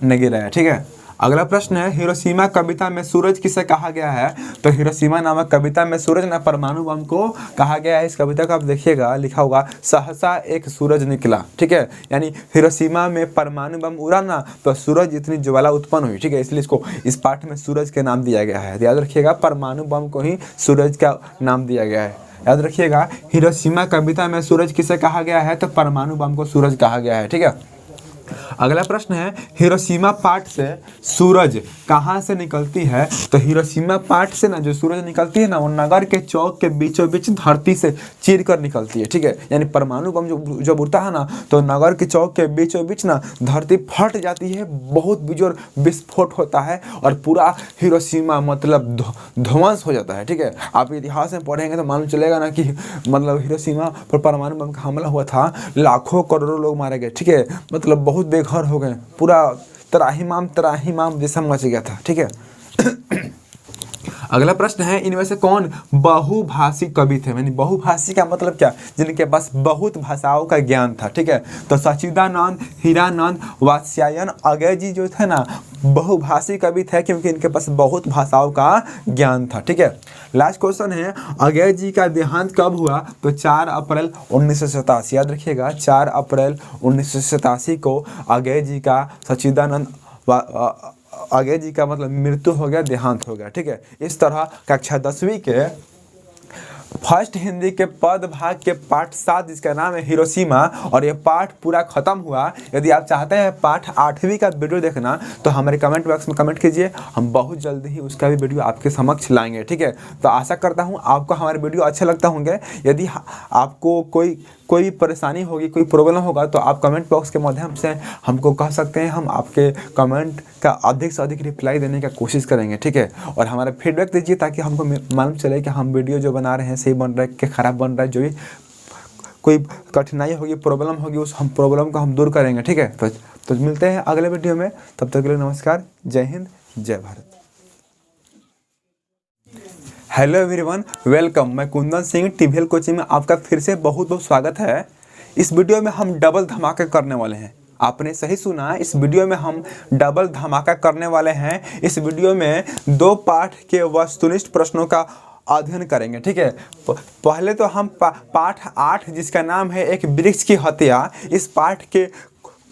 ने गिराया, ठीक है। अगला प्रश्न है हिरोशिमा कविता में सूरज किसे कहा गया है। तो हिरोशिमा नामक कविता में सूरज ना परमाणु बम को कहा गया है। इस कविता को आप देखिएगा लिखा होगा सहसा एक सूरज निकला, ठीक है। यानी हिरोशिमा में परमाणु बम उड़ा ना तो सूरज इतनी ज्वाला उत्पन्न हुई, ठीक है। इसलिए इसको इस पाठ में सूरज के नाम दिया गया है। याद रखिएगा परमाणु बम को ही सूरज का नाम दिया गया है। याद रखिएगा हिरोशिमा कविता में सूरज किसे कहा गया है, तो परमाणु बम को सूरज कहा गया है, ठीक है। अगला प्रश्न है हिरोशिमा पाठ से सूरज कहाँ से निकलती है। तो हिरोशिमा पाठ से ना जो सूरज निकलती है ना, वो नगर के चौक के बीचों बीच धरती से चीर कर निकलती है, ठीक है। यानी परमाणु बम जब उड़ता है ना, तो नगर के चौक के बीचों बीच ना धरती फट जाती है, बहुत बेजोर विस्फोट होता है और पूरा हिरोशिमा मतलब ध्वंस हो जाता है, ठीक है। आप इतिहास में पढ़ेंगे तो मालूम चलेगा ना कि मतलब हिरोशिमा पर परमाणु बम का हमला हुआ था, लाखों करोड़ों लोग मारे गए, ठीक है। मतलब बहुत बेघर हो गए, पूरा त्राहिमाम जैसा मच गया था, ठीक है। अगला प्रश्न है, इनमें से कौन बहुभाषी कवि थे? यानी बहुभाषी का मतलब क्या? जिनके पास बहुत भाषाओं का ज्ञान था। ठीक है, तो सच्चिदानंद, हीरानंद, वात्स्यायन, अगय जी जो थे ना बहुभाषी कवि थे, क्योंकि इनके पास बहुत भाषाओं का ज्ञान था। ठीक है, लास्ट क्वेश्चन है, अगय जी का देहांत कब हुआ? तो 4 अप्रैल 1987। याद रखिएगा, 4 अप्रैल 1987 को अगय जी का अगय जी का मतलब मृत्यु हो गया, देहांत हो गया। ठीक है, इस तरह कक्षा 10वीं के फर्स्ट हिंदी के पद भाग के पाठ 7 जिसका नाम है हिरोशिमा, और ये पाठ पूरा खत्म हुआ। यदि आप चाहते हैं पाठ 8वीं का वीडियो देखना तो हमारे कमेंट बॉक्स में कमेंट कीजिए, हम बहुत जल्दी ही उसका भी वीडियो आपके समक्ष लाएंगे। ठीक है, तो आशा करता हूँ आपको हमारे वीडियो अच्छे लगते होंगे। यदि आपको कोई परेशानी होगी, कोई प्रॉब्लम होगा तो आप कमेंट बॉक्स के माध्यम से हमको कह सकते हैं, हम आपके कमेंट का अधिक से अधिक रिप्लाई देने की कोशिश करेंगे। ठीक है, और हमारा फीडबैक दीजिए ताकि हमको मालूम चले कि हम वीडियो जो बना रहे हैं सही बन रहा है कि खराब बन रहा है। जो भी कोई कठिनाई होगी, प्रॉब्लम होगी, उस हम प्रॉब्लम को हम दूर करेंगे। ठीक है, तो मिलते हैं अगले वीडियो में, तब तक के लिए नमस्कार, जय हिंद, जय भारत। Hello everyone, welcome. मैं कुंदन सिंह, टीवीएल कोचिंग में आपका फिर से बहुत बहुत स्वागत है। इस वीडियो में हम डबल धमाका करने वाले हैं। आपने सही सुना, इस वीडियो में हम डबल धमाका करने वाले हैं। इस वीडियो में 2 पाठ के वस्तुनिष्ठ प्रश्नों का अध्ययन करेंगे। ठीक है, पहले तो हम पाठ 8 जिसका नाम है एक वृक्ष की हत्या, इस पाठ के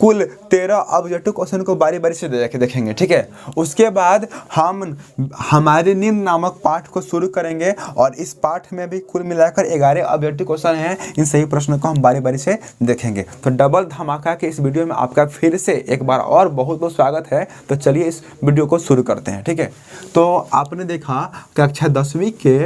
कुल 13 ऑब्जेक्टिव क्वेश्चन को बारी बारी से देखेंगे। ठीक है, उसके बाद हम हमारे नींद नामक पाठ को शुरू करेंगे, और इस पाठ में भी कुल मिलाकर 11 ऑब्जेक्टिव क्वेश्चन हैं। इन सही प्रश्नों को हम बारी बारी से देखेंगे। तो डबल धमाका के इस वीडियो में आपका फिर से एक बार और बहुत बहुत स्वागत है। तो चलिए इस वीडियो को शुरू करते हैं। ठीक है, तो आपने देखा कक्षा 10वीं के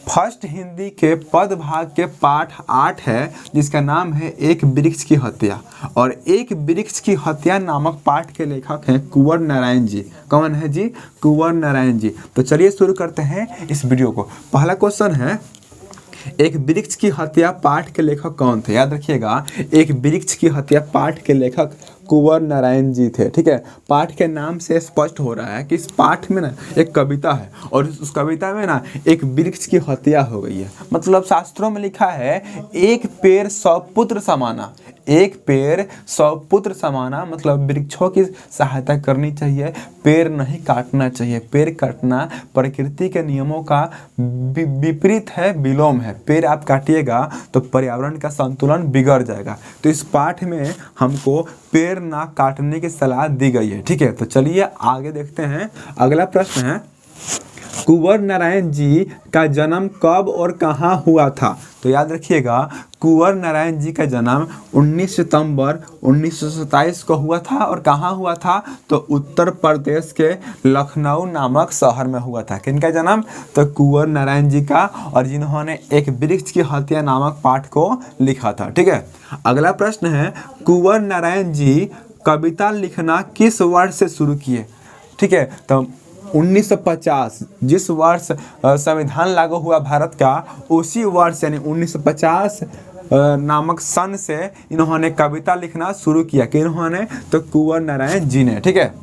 फर्स्ट हिंदी के पद भाग के पाठ 8 है जिसका नाम है एक वृक्ष की हत्या, और एक वृक्ष की हत्या नामक पाठ के लेखक हैं कुंवर नारायण जी। कौन है जी? कुंवर नारायण जी। तो चलिए शुरू करते हैं इस वीडियो को। पहला क्वेश्चन है, एक वृक्ष की हत्या पाठ के लेखक कौन थे? याद रखिएगा, एक वृक्ष की हत्या पाठ के लेखक कुंवर नारायण जी थे। ठीक है, पाठ के नाम से स्पष्ट हो रहा है कि इस पाठ में ना एक कविता है, और उस कविता में ना एक वृक्ष की हत्या हो गई है। मतलब शास्त्रों में लिखा है, एक पेड़ 100 पुत्र समाना। एक पेड़ 100 पुत्र समाना मतलब वृक्षों की सहायता करनी चाहिए, पेड़ नहीं काटना चाहिए। पेड़ काटना प्रकृति के नियमों का विपरीत है, विलोम है। पेड़ आप काटिएगा तो पर्यावरण का संतुलन बिगड़ जाएगा। तो इस पाठ में हमको पेड़ ना काटने की सलाह दी गई है। ठीक है, तो चलिए आगे देखते हैं। अगला प्रश्न है, कुंवर नारायण जी का जन्म कब और कहाँ हुआ था? तो याद रखिएगा, कुंवर नारायण जी का जन्म 19 सितंबर 1927 को हुआ था। और कहाँ हुआ था? तो उत्तर प्रदेश के लखनऊ नामक शहर में हुआ था। किनका जन्म? तो कुंवर नारायण जी का, और जिन्होंने एक वृक्ष की हत्या नामक पाठ को लिखा था। ठीक है, अगला प्रश्न है, कुंवर नारायण जी कविता लिखना किस वर्ष से शुरू किए? ठीक है, तो 1950 जिस वर्ष संविधान लागू हुआ भारत का, उसी वर्ष यानी 1950 नामक सन से इन्होंने कविता लिखना शुरू किया। कि इन्होंने? तो कुंवर नारायण जी ने। ठीक है,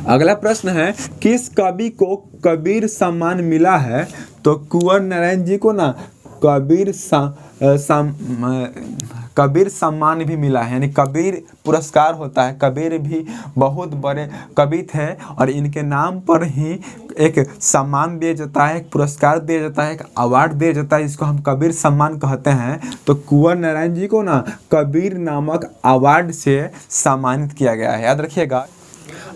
अगला प्रश्न है, किस कवि को कबीर सम्मान मिला है? तो कुंवर नारायण जी को ना कबीर सम्मान भी मिला है, यानी कबीर पुरस्कार होता है। कबीर भी बहुत बड़े कवि थे, और इनके नाम पर ही एक सम्मान दिया जाता है, एक पुरस्कार दिया जाता है, एक अवार्ड दिया जाता है, जिसको हम कबीर सम्मान कहते हैं। तो कुंवर नारायण जी को ना कबीर नामक अवार्ड से सम्मानित किया गया है। याद रखिएगा।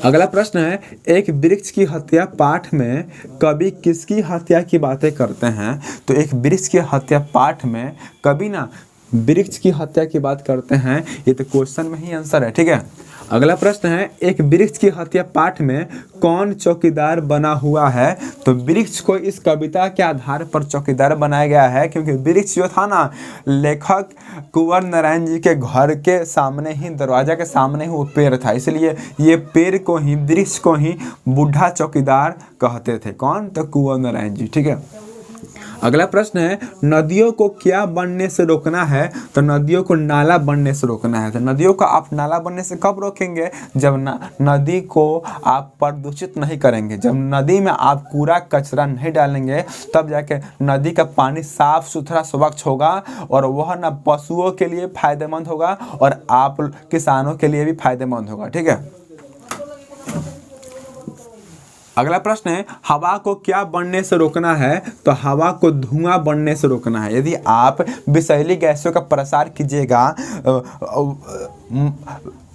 अगला प्रश्न है, एक वृक्ष की हत्या पाठ में कवि किसकी हत्या की बातें करते हैं? तो एक वृक्ष की हत्या पाठ में कवि ना वृक्ष की हत्या की बात करते हैं। ये तो क्वेश्चन में ही आंसर है। ठीक है, अगला प्रश्न है, एक वृक्ष की हत्या पाठ में कौन चौकीदार बना हुआ है? तो वृक्ष को इस कविता के आधार पर चौकीदार बनाया गया है, क्योंकि वृक्ष जो था ना, लेखक कुंवर नारायण जी के घर के सामने ही, दरवाजा के सामने ही वो पेड़ था, इसलिए ये पेड़ को ही, वृक्ष को ही बूढ़ा चौकीदार कहते थे। कौन? तो कुंवर नारायण जी। ठीक है, अगला प्रश्न है, नदियों को क्या बनने से रोकना है? तो नदियों को नाला बनने से रोकना है। तो नदियों को आप नाला बनने से कब रोकेंगे? जब नदी को आप प्रदूषित नहीं करेंगे, जब नदी में आप कूड़ा कचरा नहीं डालेंगे, तब जाके नदी का पानी साफ सुथरा स्वच्छ होगा और वह ना पशुओं के लिए फायदेमंद होगा और आप किसानों के लिए भी फायदेमंद होगा। ठीक है। अगला प्रश्न है, हवा को क्या बढ़ने से रोकना है? तो हवा को धुआं बढ़ने से रोकना है। यदि आप विषैली गैसों का प्रसार कीजिएगा,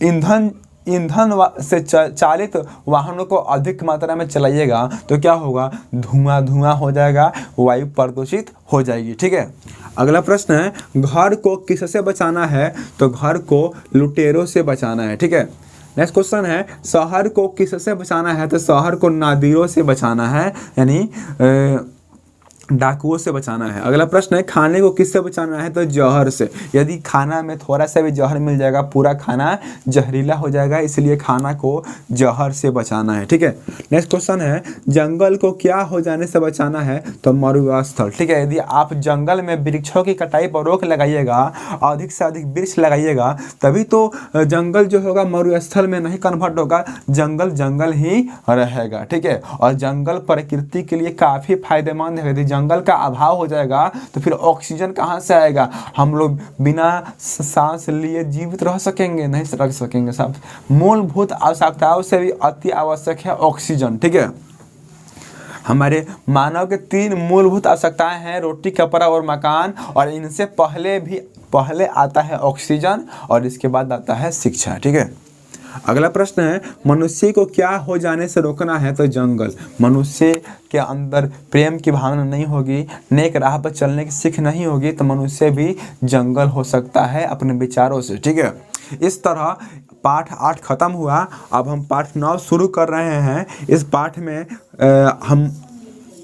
ईंधन से चालित वाहनों को अधिक मात्रा में चलाइएगा, तो क्या होगा? धुआं हो जाएगा, वायु प्रदूषित हो जाएगी। ठीक है। अगला प्रश्न है, घर को किससे बचाना है? तो घर को लुटेरों से बचाना है। ठीक है। नेक्स्ट क्वेश्चन है, शहर को किससे बचाना है? तो शहर को नादिरों से बचाना है, यानी डाकुओं से बचाना है। अगला प्रश्न है, खाने को किससे बचाना है? तो जहर से। यदि खाना में थोड़ा सा भी जहर मिल जाएगा, पूरा खाना जहरीला हो जाएगा, इसलिए खाना को जहर से बचाना है। ठीक है। नेक्स्ट क्वेश्चन है, जंगल को क्या हो जाने से बचाना है? तो मरुस्थल। ठीक है। यदि आप जंगल में वृक्षों की कटाई पर रोक लगाइएगा, अधिक से अधिक वृक्ष लगाइएगा, तभी तो जंगल जो होगा मरुस्थल में नहीं कन्वर्ट होगा, जंगल जंगल ही रहेगा। ठीक है। और जंगल प्रकृति के लिए काफ़ी फायदेमंद है। यदि जंगल का अभाव हो जाएगा तो फिर ऑक्सीजन कहाँ से आएगा? हम लोग बिना सांस लिए जीवित रह सकेंगे? नहीं रह सकेंगे साहब। मूलभूत आवश्यकताओं से भी अति आवश्यक है ऑक्सीजन। ठीक है। हमारे मानव के 3 मूलभूत आवश्यकताएं हैं, रोटी, कपड़ा और मकान, और इनसे पहले आता है ऑक्सीजन और इसके बाद आता है शिक्षा। ठीक है। अगला प्रश्न है, मनुष्य को क्या हो जाने से रोकना है? तो जंगल। मनुष्य के अंदर प्रेम की भावना नहीं होगी, नेक राह पर चलने की सीख नहीं होगी, तो मनुष्य भी जंगल हो सकता है अपने विचारों से। ठीक है। इस तरह पाठ 8 खत्म हुआ। अब हम पाठ 9 शुरू कर रहे हैं। इस पाठ में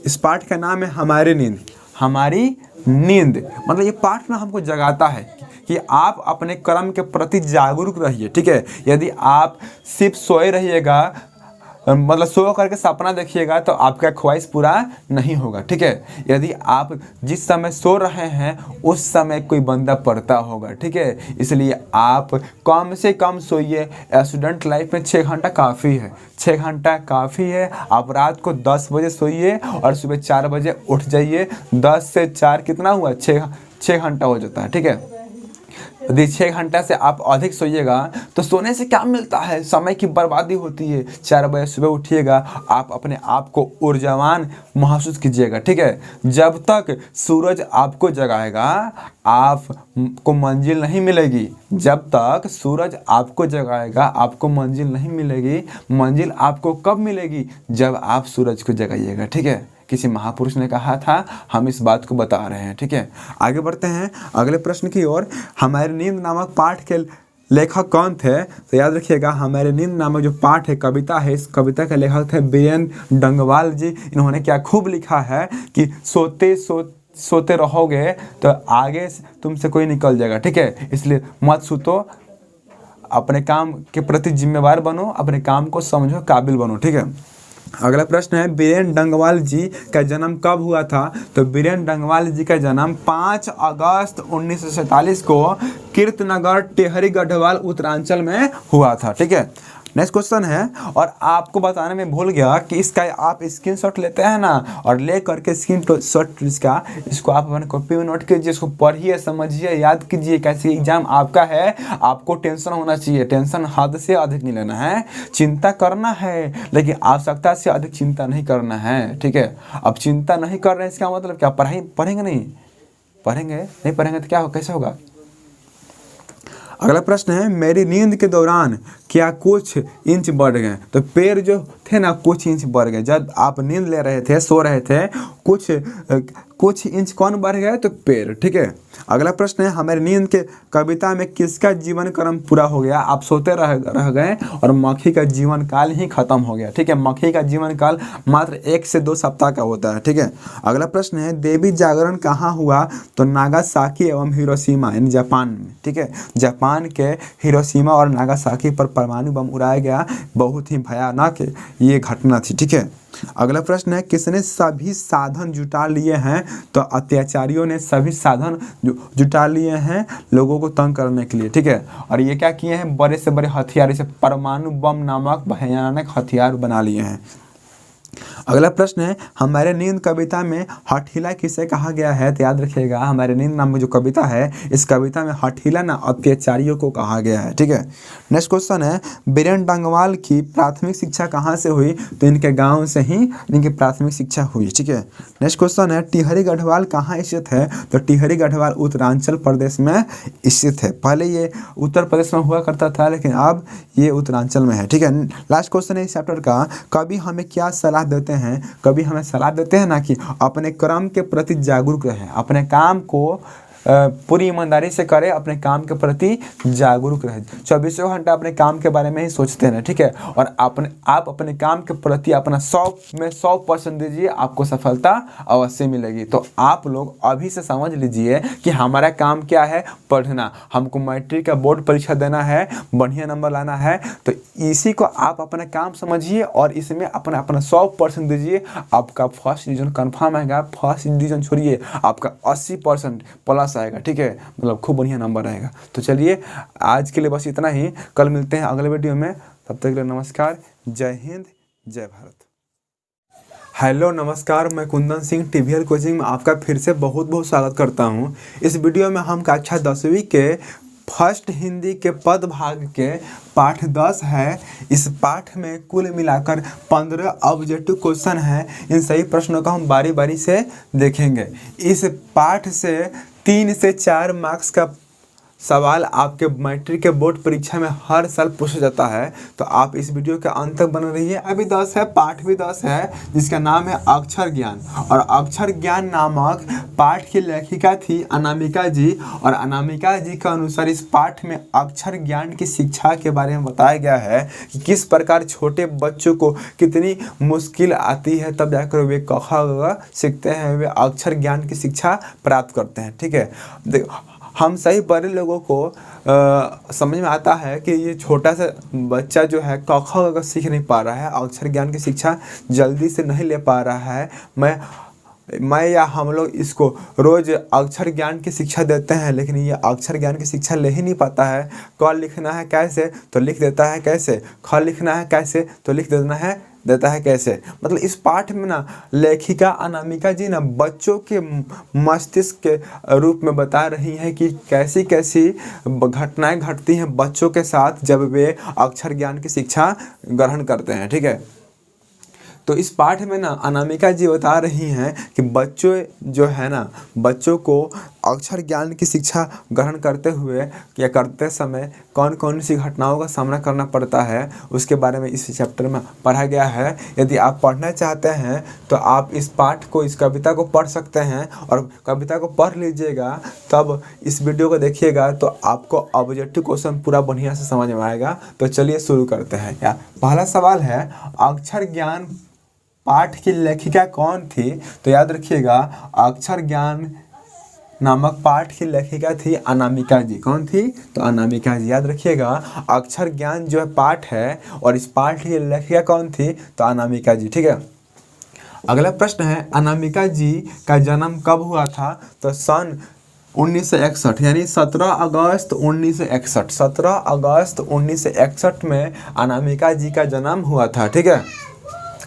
इस पाठ का नाम है हमारी नींद। हमारी नींद मतलब ये पाठ ना हमको जगाता है कि आप अपने कर्म के प्रति जागरूक रहिए। ठीक है। यदि आप सिर्फ सोए रहिएगा, मतलब सो करके सपना देखिएगा, तो आपका ख्वाहिश पूरा नहीं होगा। ठीक है। यदि आप जिस समय सो रहे हैं उस समय कोई बंदा पढ़ता होगा। ठीक है। इसलिए आप कम से कम सोइए। स्टूडेंट लाइफ में 6 घंटा काफ़ी है। 6 घंटा काफ़ी है। आप रात को 10 बजे सोइए और सुबह 4 बजे उठ जाइए। 10 से 4 कितना हुआ? 6 घंटा हो जाता है। ठीक है। यदि 6 घंटा से आप अधिक सोइएगा तो सोने से क्या मिलता है? समय की बर्बादी होती है। 4 बजे सुबह उठिएगा, आप अपने आप को ऊर्जावान महसूस कीजिएगा। ठीक है। जब तक सूरज आपको जगाएगा आपको मंजिल नहीं मिलेगी। जब तक सूरज आपको जगाएगा आपको मंजिल नहीं मिलेगी। मंजिल आपको कब मिलेगी? जब आप सूरज को जगाइएगा। ठीक है। किसी महापुरुष ने कहा था, हम इस बात को बता रहे हैं। ठीक है। आगे बढ़ते हैं अगले प्रश्न की ओर। हमारी नींद नामक पाठ के लेखक कौन थे? तो याद रखिएगा, हमारी नींद नामक जो पाठ है, कविता है, इस कविता के लेखक थे बीरेन डंगवाल जी। इन्होंने क्या खूब लिखा है कि सोते रहोगे तो आगे तुमसे कोई निकल जाएगा। ठीक है। इसलिए मत सूतो, अपने काम के प्रति जिम्मेवार बनो, अपने काम को समझो, काबिल बनो। ठीक है। अगला प्रश्न है, बीरेन डंगवाल जी का जन्म कब हुआ था? तो बीरेन डंगवाल जी का जन्म 5 अगस्त 1947 को कीर्तनगर टेहरी गढ़वाल उत्तरांचल में हुआ था। ठीक है। नेक्स्ट क्वेश्चन है, और आपको बताने में भूल गया कि इसका आप स्क्रीनशॉट लेते हैं ना, और ले करके स्क्रीनशॉट इसको आप अपने कॉपी में नोट कीजिए, इसको पढ़िए, समझिए, याद कीजिए। कैसे एग्जाम आपका है, आपको टेंशन होना चाहिए। टेंशन हद से अधिक नहीं लेना है। चिंता करना है लेकिन आवश्यकता से अधिक चिंता नहीं करना है। ठीक है। अब चिंता नहीं कर रहे हैं इसका मतलब क्या? पढ़ेंगे नहीं पढ़ेंगे तो क्या हो, कैसे होगा? अगला प्रश्न है, मेरी नींद के दौरान क्या कुछ इंच बढ़ गए? तो पैर जो थे ना कुछ इंच बढ़ गए। जब आप नींद ले रहे थे, सो रहे थे, कुछ इंच कौन बढ़ गए? तो पैर। ठीक है। अगला प्रश्न है, हमारी नींद के कविता में किसका जीवन क्रम पूरा हो गया? आप सोते रह गए और मक्खी का जीवन काल ही खत्म हो गया। ठीक है। मक्खी का जीवन काल मात्र 1 से 2 सप्ताह का होता है। ठीक है। अगला प्रश्न है, देवी जागरण कहाँ हुआ? तो नागासाकी एवं हिरोशिमा यानी जापान में। ठीक है। जापान के हिरोशिमा और नागासाकी पर परमाणु बम उड़ाया गया। बहुत ही भयानक ये घटना थी। ठीक है। अगला प्रश्न है, किसने सभी साधन जुटा लिए हैं? तो अत्याचारियों ने सभी साधन जुटा लिए हैं लोगों को तंग करने के लिए, ठीक है। और ये क्या किए हैं? बड़े से बड़े हथियार, जैसे परमाणु बम नामक भयानक हथियार बना लिए हैं। अगला प्रश्न है, हमारे नींद कविता में हठीला किसे कहा गया है? तो याद रखिएगा, हमारे नींद नाम की जो कविता है, इस कविता में हठीला ना अत्याचारियों को कहा गया है, ठीक है। नेक्स्ट क्वेश्चन है, बीरेन डंगवाल की प्राथमिक शिक्षा कहाँ से हुई? तो इनके गाँव से ही इनकी प्राथमिक शिक्षा हुई, ठीक है। नेक्स्ट क्वेश्चन है, टिहरी गढ़वाल कहाँ स्थित है? तो टिहरी गढ़वाल उत्तरांचल प्रदेश में स्थित है। पहले ये उत्तर प्रदेश में हुआ करता था, लेकिन अब ये उत्तरांचल में है, ठीक है। लास्ट क्वेश्चन है इस चैप्टर का, कभी हमें क्या सलाह देते हैं? कभी हमें सलाह देते हैं ना कि अपने कर्म के प्रति जागरूक रहें, अपने काम को पूरी ईमानदारी से करें, अपने काम के प्रति जागरूक रहें, 24 घंटा अपने काम के बारे में ही सोचते हैं, ठीक है। और आप अपने काम के प्रति अपना 100% दीजिए, आपको सफलता अवश्य मिलेगी। तो आप लोग अभी से समझ लीजिए कि हमारा काम क्या है? पढ़ना। हमको मैट्रिक का बोर्ड परीक्षा देना है, बढ़िया नंबर लाना है, तो इसी को आप अपना काम समझिए और इसमें अपना 100% दीजिए। आपका फर्स्ट डिवीजन कन्फर्म आएगा। फर्स्ट डिवीजन छोड़िए, आपका 80% प्लस आएगा, ठीक है, मतलब खूब बढ़िया नंबर आएगा। तो चलिए आज के लिए बस इतना ही, कल मिलते हैं अगले वीडियो में, तब तक के लिए नमस्कार, जय हिंद, जय भारत। हेलो नमस्कार, मैं कुंदन सिंह टीवीएल कोचिंग में आपका फिर से बहुत बहुत स्वागत करता हूं। इस वीडियो में हम कक्षा 10वीं के फर्स्ट हिंदी के पद भाग के पाठ 10 है। इस पाठ में कुल मिलाकर 15 ऑब्जेक्टिव क्वेश्चन हैं। इन सही प्रश्नों को हम बारी बारी से देखेंगे। इस पाठ से 3 से 4 मार्क्स का सवाल आपके मैट्रिक के बोर्ड परीक्षा में हर साल पूछा जाता है, तो आप इस वीडियो के अंत तक बने रहिए। अभी 10 है, पाठ भी 10 है, जिसका नाम है अक्षर ज्ञान। और अक्षर ज्ञान नामक पाठ की लेखिका थी अनामिका जी, और अनामिका जी के अनुसार इस पाठ में अक्षर ज्ञान की शिक्षा के बारे में बताया गया है कि किस प्रकार छोटे बच्चों को कितनी मुश्किल आती है, तब जाकर वे क ख ग सीखते हैं, वे अक्षर ज्ञान की शिक्षा प्राप्त करते हैं, ठीक है। देखो, हम सही बड़े लोगों को समझ में आता है कि ये छोटा सा बच्चा जो है क ख ग सीख नहीं पा रहा है, अक्षर ज्ञान की शिक्षा जल्दी से नहीं ले पा रहा है। मैं या हम लोग इसको रोज़ अक्षर ज्ञान की शिक्षा देते हैं, लेकिन ये अक्षर ज्ञान की शिक्षा ले ही नहीं पाता है। क लिखना है कैसे, तो लिख देता है कैसे, ख लिखना है कैसे, तो लिख देता है कैसे। मतलब इस पाठ में ना लेखिका अनामिका जी ना बच्चों के मस्तिष्क के रूप में बता रही हैं कि कैसी कैसी घटनाएं घटती हैं बच्चों के साथ जब वे अक्षर ज्ञान की शिक्षा ग्रहण करते हैं, ठीक है। तो इस पाठ में ना अनामिका जी बता रही हैं कि बच्चों जो है ना, बच्चों को अक्षर ज्ञान की शिक्षा ग्रहण करते हुए या करते समय कौन कौन सी घटनाओं का सामना करना पड़ता है, उसके बारे में इस चैप्टर में पढ़ा गया है। यदि आप पढ़ना चाहते हैं तो आप इस पाठ को, इस कविता को पढ़ सकते हैं, और कविता को पढ़ लीजिएगा, तब इस वीडियो को देखिएगा तो आपको ऑब्जेक्टिव क्वेश्चन पूरा बढ़िया से समझ में आएगा। तो चलिए शुरू करते हैं। यार पहला सवाल है, अक्षर ज्ञान पाठ की लेखिका कौन थी? तो याद रखिएगा, अक्षर ज्ञान नामक पाठ की लेखिका थी अनामिका जी। कौन थी? तो अनामिका जी। याद रखिएगा, अक्षर ज्ञान जो है पाठ है, और इस पाठ की लेखिका कौन थी? तो अनामिका जी, ठीक है। अगला प्रश्न है, अनामिका जी का जन्म कब हुआ था? तो सन 1961 यानी 17 अगस्त 1961, 17 अगस्त 1961 में अनामिका जी का जन्म हुआ था, ठीक है।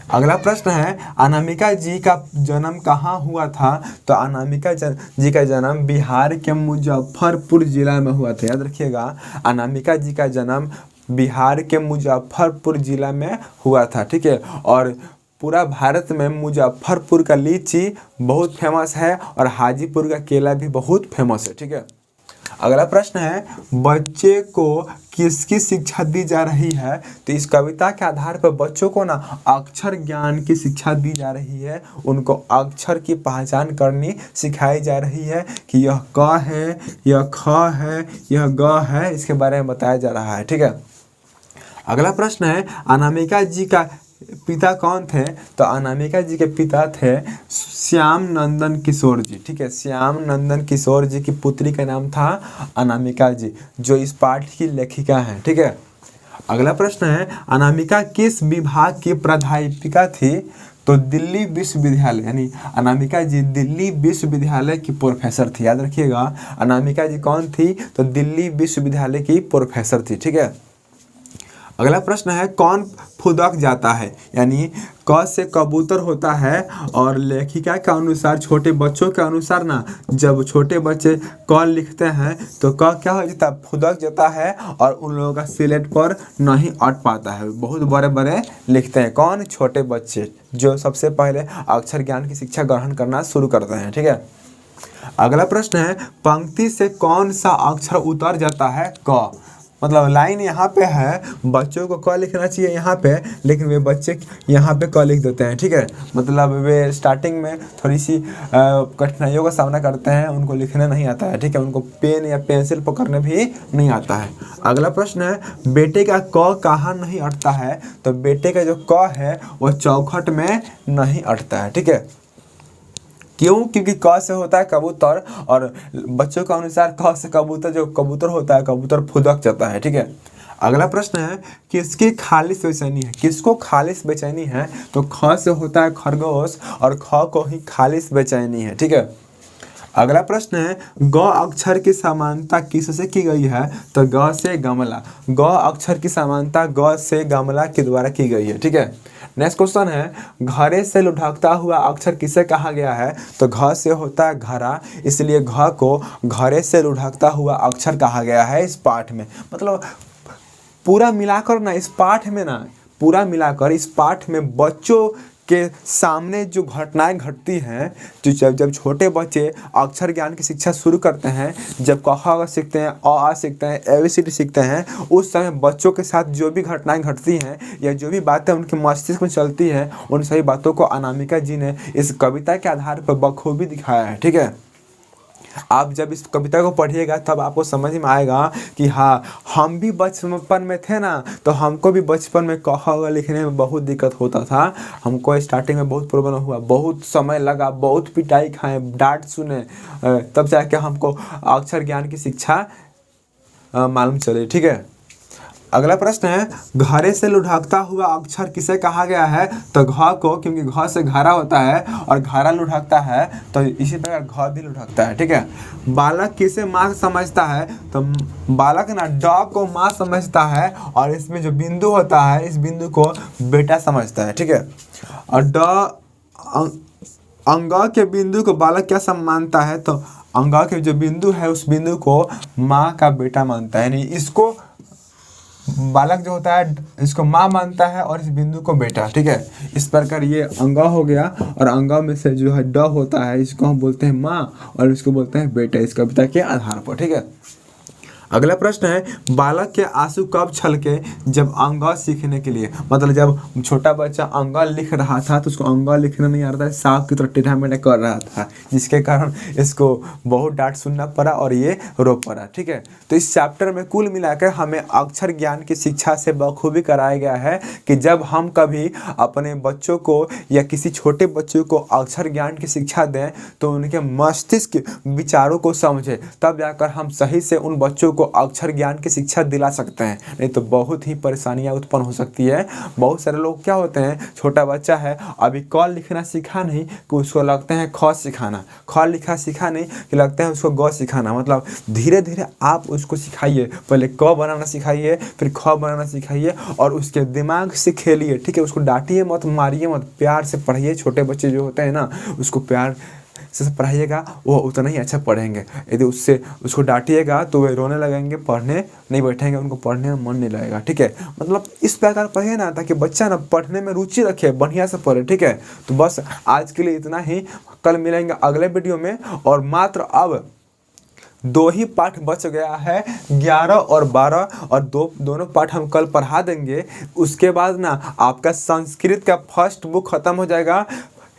अगला प्रश्न है, अनामिका जी का जन्म कहाँ हुआ था? तो अनामिका जी का जन्म बिहार के मुजफ्फरपुर जिला में हुआ था। याद रखिएगा, अनामिका जी का जन्म बिहार के मुजफ्फरपुर जिला में हुआ था, ठीक है। और पूरा भारत में मुजफ्फरपुर का लीची बहुत फेमस है, और हाजीपुर का केला भी बहुत फेमस है, ठीक है। अगला प्रश्न है, बच्चे को किसकी शिक्षा दी जा रही है? तो इस कविता के आधार पर बच्चों को ना अक्षर ज्ञान की शिक्षा दी जा रही है। उनको अक्षर की पहचान करनी सिखाई जा रही है कि यह क है, यह ख है, यह ग है, इसके बारे में बताया जा रहा है, ठीक है। अगला प्रश्न है, अनामिका जी का पिता कौन थे? तो अनामिका जी के पिता थे श्याम नंदन किशोर जी, ठीक है। श्याम नंदन किशोर जी की पुत्री का नाम था अनामिका जी, जो इस पाठ की लेखिका हैं, ठीक है। अगला प्रश्न है, अनामिका किस विभाग की प्राध्यापिका थी? तो दिल्ली विश्वविद्यालय यानी अनामिका जी दिल्ली विश्वविद्यालय की प्रोफेसर थी। याद रखिएगा, अनामिका जी कौन थी? तो दिल्ली विश्वविद्यालय की प्रोफेसर थी। ठीक है। अगला प्रश्न है कौन फुदक जाता है? यानी क से कबूतर होता है और लेखिका के अनुसार, छोटे बच्चों के अनुसार ना, जब छोटे बच्चे क लिखते हैं तो क क्या हो जाता है? फुदक जाता है और उन लोगों का सिलेट पर नहीं अट पाता है। बहुत बड़े बड़े लिखते हैं। कौन? छोटे बच्चे, जो सबसे पहले अक्षर ज्ञान की शिक्षा ग्रहण करना शुरू करते हैं। ठीक है। अगला प्रश्न है पंक्ति से कौन सा अक्षर उतर जाता है? क। मतलब लाइन यहाँ पे है, बच्चों को क लिखना चाहिए यहाँ पे, लेकिन वे बच्चे यहाँ पे क लिख देते हैं। ठीक है। मतलब वे स्टार्टिंग में थोड़ी सी कठिनाइयों का सामना करते हैं, उनको लिखने नहीं आता है। ठीक है। उनको पेन या पेंसिल पकड़ने भी नहीं आता है। अगला प्रश्न है बेटे का क कहाँ नहीं अटता है? तो बेटे का जो क है वो चौखट में नहीं अटता है। ठीक है। क्यों? क्योंकि क से होता है कबूतर और बच्चों के अनुसार क से कबूतर, जो कबूतर होता है कबूतर फुदक जाता है। ठीक है। अगला प्रश्न है किसकी खालिश बेचैनी है? किसको खालिश बेचैनी है? तो ख से होता है खरगोश और ख को ही खालिश बेचैनी है। ठीक है। अगला प्रश्न है ग अक्षर की समानता किससे की गई है? तो ग से गमला। ग अक्षर की समानता ग से गमला के द्वारा की गई है। ठीक है। नेक्स्ट क्वेश्चन है घरे से लुढ़कता हुआ अक्षर किसे कहा गया है? तो घ से होता है घरा, इसलिए घ को घरे से लुढ़कता हुआ अक्षर कहा गया है इस पाठ में। मतलब पूरा मिलाकर ना, इस पाठ में ना, पूरा मिलाकर इस पाठ में बच्चों के सामने जो घटनाएं घटती हैं, जो जब छोटे बच्चे अक्षर ज्ञान की शिक्षा शुरू करते हैं, जब क ख सीखते हैं, अ आ सीखते हैं, ABCD सीखते हैं, उस समय बच्चों के साथ जो भी घटनाएं घटती हैं या जो भी बातें उनके मस्तिष्क में चलती हैं, उन सभी बातों को अनामिका जी ने इस कविता के आधार पर बखूबी दिखाया है। ठीक है। आप जब इस कविता को पढ़िएगा तब आपको समझ में आएगा कि हाँ, हम भी बचपन में थे ना, तो हमको भी बचपन में क ख लिखने में बहुत दिक्कत होता था। हमको स्टार्टिंग में बहुत प्रॉब्लम हुआ, बहुत समय लगा, बहुत पिटाई खाए, डांट सुने, तब जाके हमको अक्षर ज्ञान की शिक्षा मालूम चले। ठीक है। अगला प्रश्न है घरे से लुढ़कता हुआ अक्षर किसे कहा गया है? तो घ को, क्योंकि घ से घरा होता है और घरा लुढ़कता है, तो इसी प्रकार घ भी लुढ़कता है। ठीक है। बालक किसे माँ समझता है? तो बालक ना ड को माँ समझता है और इसमें जो बिंदु होता है, इस बिंदु को बेटा समझता है। ठीक है। और अंग के बिंदु को बालक क्या मानता है? तो अंग के जो बिंदु है उस बिंदु को माँ का बेटा मानता है। यानी इसको बालक जो होता है इसको माँ मानता है और इस बिंदु को बेटा। ठीक है। इस प्रकार ये अंगा हो गया और अंगा में से जो है ड होता है, इसको हम बोलते हैं माँ और इसको बोलते हैं बेटा, इस कविता के आधार पर। ठीक है। अगला प्रश्न है बालक के आंसू कब छलके? जब अंगा सीखने के लिए, मतलब जब छोटा बच्चा अंगा लिख रहा था तो उसको अंगा लिखना नहीं आ रहा था, सांप की तरह टेढ़ा मेढ़ा कर रहा था, जिसके कारण इसको बहुत डांट सुनना पड़ा और ये रो पड़ा। ठीक है। तो इस चैप्टर में कुल मिलाकर हमें अक्षर ज्ञान की शिक्षा से बखूबी कराया गया है कि जब हम कभी अपने बच्चों को या किसी छोटे बच्चों को अक्षर ज्ञान की शिक्षा दें तो उनके मस्तिष्क विचारों को समझें, तब जाकर हम सही से उन बच्चों को अक्षर ज्ञान की शिक्षा दिला सकते हैं। नहीं तो बहुत ही परेशानियां उत्पन्न हो सकती है। बहुत सारे लोग क्या होते हैं, छोटा बच्चा है अभी क लिखना सीखा नहीं कि उसको लगते हैं ख सिखाना, ख लिखा सीखा नहीं कि लगता है उसको ग सिखाना। मतलब धीरे धीरे आप उसको सिखाइए, पहले क बनाना सिखाइए, फिर ख बनाना सिखाइए और उसके दिमाग से खेलिए। ठीक है। उसको डांटिए मत, मारिए मत, प्यार से पढ़िए। छोटे बच्चे जो होते हैं ना, उसको प्यार से पढ़ाइएगा वो उतना ही अच्छा पढ़ेंगे। यदि उसको डांटिएगा तो वे रोने लगेंगे, पढ़ने नहीं बैठेंगे, उनको पढ़ने में मन नहीं लगेगा। ठीक है। मतलब इस प्रकार पढ़िए ना, ताकि बच्चा ना पढ़ने में रुचि रखे, बढ़िया से पढ़े। ठीक है। तो बस आज के लिए इतना ही। कल मिलेंगे अगले वीडियो में और मात्र अब 2 ही पाठ बच गया है, 11 और 12, और दोनों पाठ हम कल पढ़ा देंगे। उसके बाद ना आपका संस्कृत का फर्स्ट बुक खत्म हो जाएगा,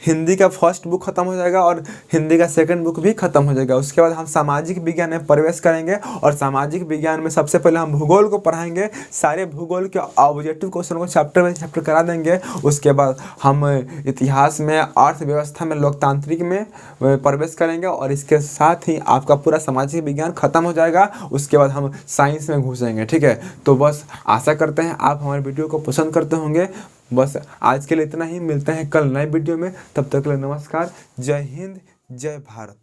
हिंदी का फर्स्ट बुक खत्म हो जाएगा और हिंदी का सेकंड बुक भी खत्म हो जाएगा। उसके बाद हम सामाजिक विज्ञान में प्रवेश करेंगे और सामाजिक विज्ञान में सबसे पहले हम भूगोल को पढ़ाएंगे। सारे भूगोल के ऑब्जेक्टिव क्वेश्चन को चैप्टर करा देंगे। उसके बाद हम इतिहास में, अर्थव्यवस्था में, लोकतांत्रिक में प्रवेश करेंगे और इसके साथ ही आपका पूरा सामाजिक विज्ञान खत्म हो जाएगा। उसके बाद हम साइंस में घुसेंगे। ठीक है। तो बस आशा करते हैं आप हमारे वीडियो को पसंद करते होंगे। बस आज के लिए इतना ही, मिलते हैं कल नए वीडियो में, तब तक के लिए नमस्कार, जय हिंद, जय भारत।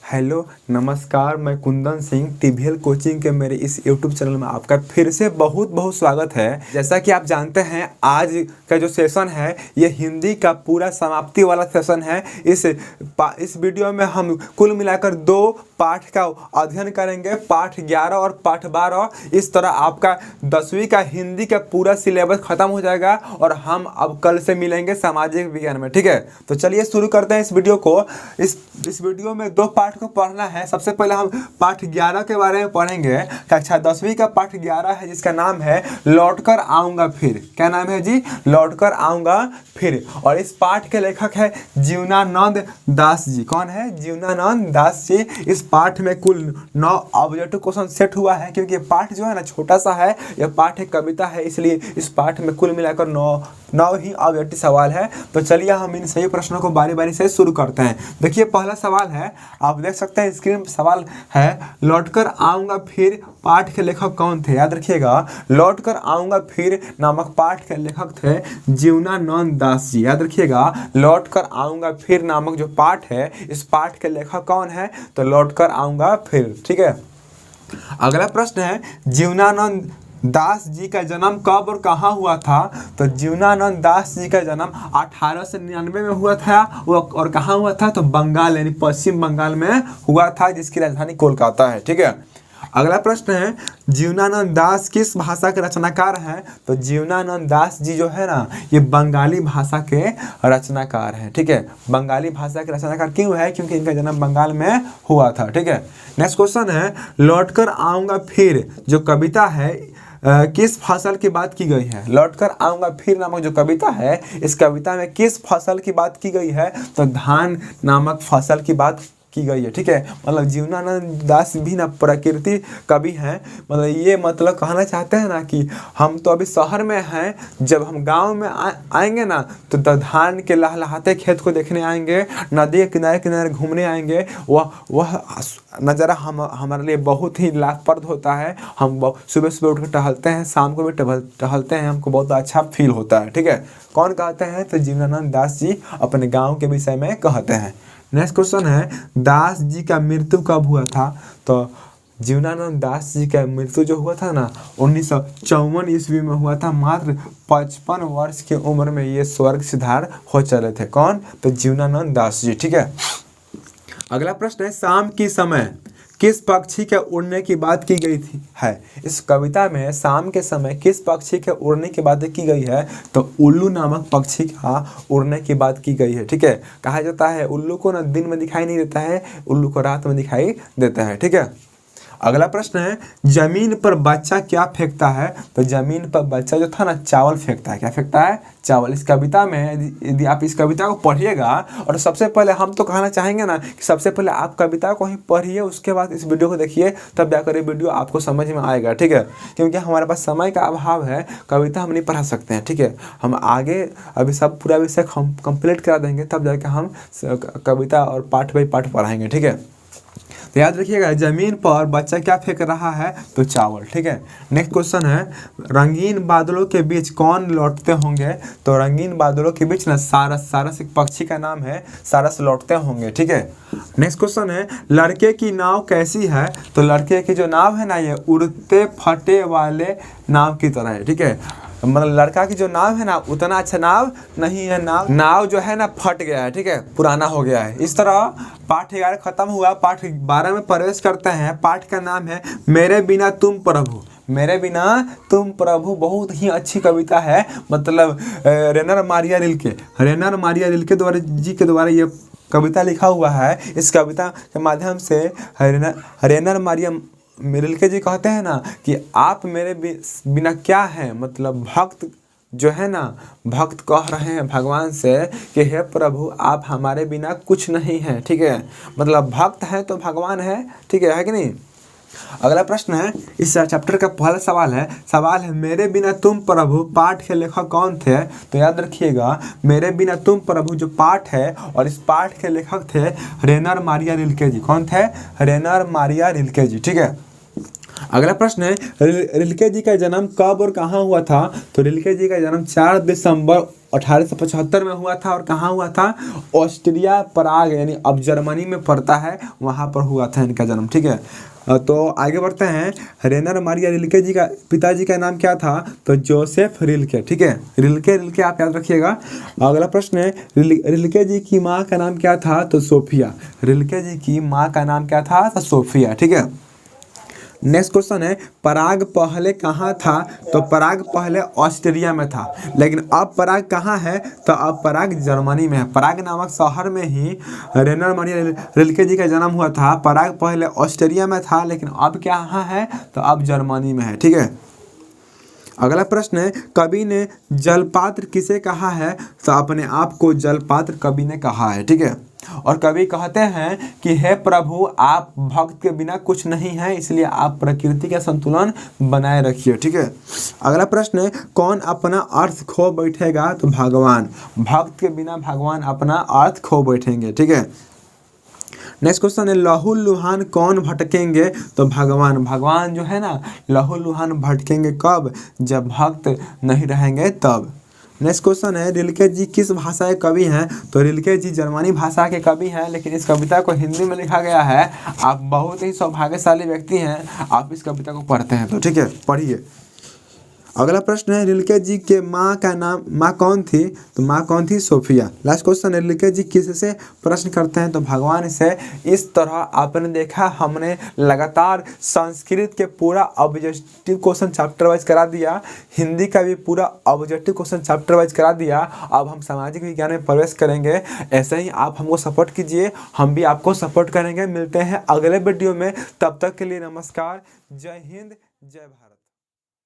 हेलो नमस्कार, मैं कुंदन सिंह, टीवीएल कोचिंग के मेरे इस यूट्यूब चैनल में आपका फिर से बहुत बहुत स्वागत है। जैसा कि आप जानते हैं, आज का जो सेशन है ये हिंदी का पूरा समाप्ति वाला सेशन है। इस वीडियो में हम कुल मिलाकर 2 पाठ का अध्ययन करेंगे, पाठ 11 और पाठ 12। इस तरह आपका 10वीं का हिंदी का पूरा सिलेबस खत्म हो जाएगा और हम अब कल से मिलेंगे सामाजिक विज्ञान में, ठीक है। तो चलिए शुरू करते हैं इस वीडियो को। इस वीडियो में 2 पाठ को पढ़ना है। सबसे पहले हम पाठ 11 के बारे में पढ़ेंगे। कक्षा 10वीं का पाठ 11 है, जिसका नाम है लौटकर आऊंगा फिर। क्या नाम है जी? लौटकर आऊंगा फिर। और इस पाठ के लेखक है जीवनानंद दास जी। कौन है? जीवनानंद दास जी। इस पाठ में कुल 9 ऑब्जेक्टिव क्वेश्चन सेट हुआ है, क्योंकि पाठ जो है ना छोटा सा है, यह पाठ एक कविता है, इसलिए इस पाठ में कुल मिलाकर 9 ही ऑब्जेक्टिव सवाल है। तो चलिए हम इन सही प्रश्नों को बारी बारी से शुरू करते हैं। देखिए पहला सवाल है, आप देख सकते हैं स्क्रीन पर सवाल है, लौटकर आऊंगा फिर पाठ के लेखक कौन थे? याद रखिएगा, लौटकर आऊंगा फिर नामक पाठ के लेखक थे जीवनानंद दास जी। याद रखिएगा, लौटकर आऊंगा फिर नामक जो पाठ है, इस पाठ के लेखक कौन है? तो लौटकर आऊंगा फिर, ठीक है। अगला प्रश्न है, जीवनानंद दास जी का जन्म कब और कहाँ हुआ था? तो जीवनानंद दास जी का जन्म 1899 में हुआ था, और कहाँ हुआ था? तो बंगाल यानी पश्चिम बंगाल में हुआ था, जिसकी राजधानी कोलकाता है, ठीक है। अगला प्रश्न है, जीवनानंद दास किस भाषा के रचनाकार हैं? तो जीवनानंद दास जी जो है ना, ये बंगाली भाषा के रचनाकार हैं, ठीक है। बंगाली भाषा के रचनाकार क्यों है? क्योंकि इनका जन्म बंगाल में हुआ था, ठीक है। नेक्स्ट क्वेश्चन है, लौटकर आऊंगा फिर जो कविता है किस फसल की बात की गई है? लौटकर आऊंगा फिर नामक जो कविता है, इस कविता में किस फसल की बात की गई है? तो धान नामक फसल की बात की गई है, ठीक है। मतलब जीवनानंद दास भी ना प्रकृति कवि हैं। मतलब ये मतलब कहना चाहते हैं ना कि हम तो अभी शहर में हैं, जब हम गांव में आएंगे ना, तो धान के लहलहाते खेत को देखने आएंगे, नदी के किनारे किनारे घूमने आएंगे। वह नज़ारा हमारे लिए बहुत ही लाभप्रद होता है। हम सुबह सुबह उठ कर टहलते हैं, शाम को भी टहलते हैं, हमको बहुत अच्छा फील होता है, ठीक है। कौन कहते हैं? तो जीवनानंद दास जी अपने गाँव के विषय में कहते हैं। नेक्स्ट क्वेश्चन है, दास जी का मृत्यु कब हुआ था? तो जीवनानंद दास जी का मृत्यु जो हुआ था ना, 1954 ईस्वी में हुआ था। मात्र 55 वर्ष की उम्र में ये स्वर्ग सिधार हो चले थे। कौन? तो जीवनानंद दास जी, ठीक है। अगला प्रश्न है, शाम की समय किस पक्षी के उड़ने की बात की गई थी है? इस कविता में शाम के समय किस पक्षी के उड़ने की बात की गई है? तो उल्लू नामक पक्षी का उड़ने की बात की गई है, ठीक है। कहा जाता है उल्लू को ना दिन में दिखाई नहीं देता है, उल्लू को रात में दिखाई देता है, ठीक है। अगला प्रश्न है, जमीन पर बच्चा क्या फेंकता है? तो जमीन पर बच्चा जो था ना, चावल फेंकता है। क्या फेंकता है? चावल। इस कविता में यदि आप इस कविता को पढ़िएगा, और सबसे पहले हम तो कहना चाहेंगे ना कि सबसे पहले आप कविता को ही पढ़िए, उसके बाद इस वीडियो को देखिए, तब जाकर ये वीडियो आपको समझ में आएगा, ठीक है। क्योंकि हमारे पास समय का अभाव है, कविता हम नहीं पढ़ा सकते हैं, ठीक है। हम आगे अभी सब पूरा विषय हम कंप्लीट करा देंगे, तब जाकर हम कविता और पाठ बाई पाठ पढ़ाएंगे, ठीक है। तो याद रखिएगा, जमीन पर बच्चा क्या फेंक रहा है? तो चावल, ठीक है। नेक्स्ट क्वेश्चन है, रंगीन बादलों के बीच कौन लौटते होंगे? तो रंगीन बादलों के बीच ना सारस, सारस एक पक्षी का नाम है, सारस लौटते होंगे, ठीक है। नेक्स्ट क्वेश्चन है, लड़के की नाव कैसी है? तो लड़के की जो नाव है ना, ये उड़ते फटे वाले नाव की तरह है, ठीक है। मतलब लड़का की जो नाव है ना, उतना अच्छा नाव नहीं है। नाव जो है ना फट गया है, ठीक है, पुराना हो गया है। इस तरह पाठ 11 खत्म हुआ, पाठ 12 में प्रवेश करते हैं। पाठ का नाम है मेरे बिना तुम प्रभु। मेरे बिना तुम प्रभु बहुत ही अच्छी कविता है। मतलब रेनर मारिया रिल्के द्वारा ये कविता लिखा हुआ है। इस कविता के माध्यम से रेनर मारिया रिल्के जी कहते हैं ना कि आप मेरे बिना क्या हैं। मतलब भक्त जो है ना, भक्त कह रहे हैं भगवान से कि हे प्रभु आप हमारे बिना कुछ नहीं हैं, ठीक है। मतलब भक्त हैं तो भगवान है, ठीक है कि नहीं। अगला प्रश्न है, इस चैप्टर का पहला सवाल है मेरे बिना तुम प्रभु पाठ के लेखक कौन थे? तो याद रखिएगा, मेरे बिना तुम प्रभु जो पाठ है, और इस पाठ के लेखक थे रेनर मारिया रिल्के जी। कौन थे? रेनर मारिया रिल्के जी, ठीक है। अगला प्रश्न है, रिल्के जी का जन्म कब और कहाँ हुआ था? तो रिल्के जी का जन्म 4 दिसंबर 1875 में हुआ था। और कहाँ हुआ था? ऑस्ट्रिया पराग, यानी अब जर्मनी में पड़ता है, वहाँ पर हुआ था इनका जन्म। ठीक है, तो आगे बढ़ते हैं। रेनर मारिया रिल्के जी का पिताजी का नाम क्या था? तो जोसेफ रिल्के। ठीक है, रिल्के रिल्के आप याद रखिएगा। अगला प्रश्न है, रिल्के जी की माँ का नाम क्या था? तो सोफिया। रिल्के जी की माँ का नाम क्या था? तो सोफिया। ठीक है, नेक्स्ट क्वेश्चन है, पराग पहले कहाँ था? तो पराग पहले ऑस्ट्रिया में था, लेकिन अब पराग कहाँ है? तो अब पराग जर्मनी में है। पराग नामक शहर में ही रेनर मारिया रिल्के जी का जन्म हुआ था। पराग पहले ऑस्ट्रिया में था, लेकिन अब कहाँ है? तो अब जर्मनी में है। ठीक है, अगला प्रश्न है, कवि ने जलपात्र किसे कहा है? तो अपने आप को जलपात्र कवि ने कहा है। ठीक है, और कवि कहते हैं कि हे प्रभु, आप भक्त के बिना कुछ नहीं है, इसलिए आप प्रकृति का संतुलन बनाए रखिए। ठीक है, अगला प्रश्न है, कौन अपना अर्थ खो बैठेगा? तो भगवान। भक्त के बिना भगवान अपना अर्थ खो बैठेंगे। ठीक है, नेक्स्ट क्वेश्चन है, लहू लुहान कौन भटकेंगे? तो भगवान। भगवान जो है ना, लहू लुहान भटकेंगे कब? जब भक्त नहीं रहेंगे तब। नेक्स्ट क्वेश्चन है, रिल्के जी किस भाषा के कवि हैं? तो रिल्के जी जर्मनी भाषा के कवि हैं, लेकिन इस कविता को हिंदी में लिखा गया है। आप बहुत ही सौभाग्यशाली व्यक्ति हैं, आप इस कविता को पढ़ते हैं तो। ठीक है, पढ़िए। अगला प्रश्न है, रिल्के जी के माँ कौन थी? तो माँ कौन थी? सोफिया। लास्ट क्वेश्चन है, रिल्के जी किससे प्रश्न करते हैं? तो भगवान से। इस तरह आपने देखा, हमने लगातार संस्कृत के पूरा ऑब्जेक्टिव क्वेश्चन चैप्टर वाइज करा दिया, हिंदी का भी पूरा ऑब्जेक्टिव क्वेश्चन चैप्टर वाइज करा दिया। अब हम सामाजिक विज्ञान में प्रवेश करेंगे। ऐसे ही आप हमको सपोर्ट कीजिए, हम भी आपको सपोर्ट करेंगे। मिलते हैं अगले वीडियो में, तब तक के लिए नमस्कार। जय हिंद, जय भारत।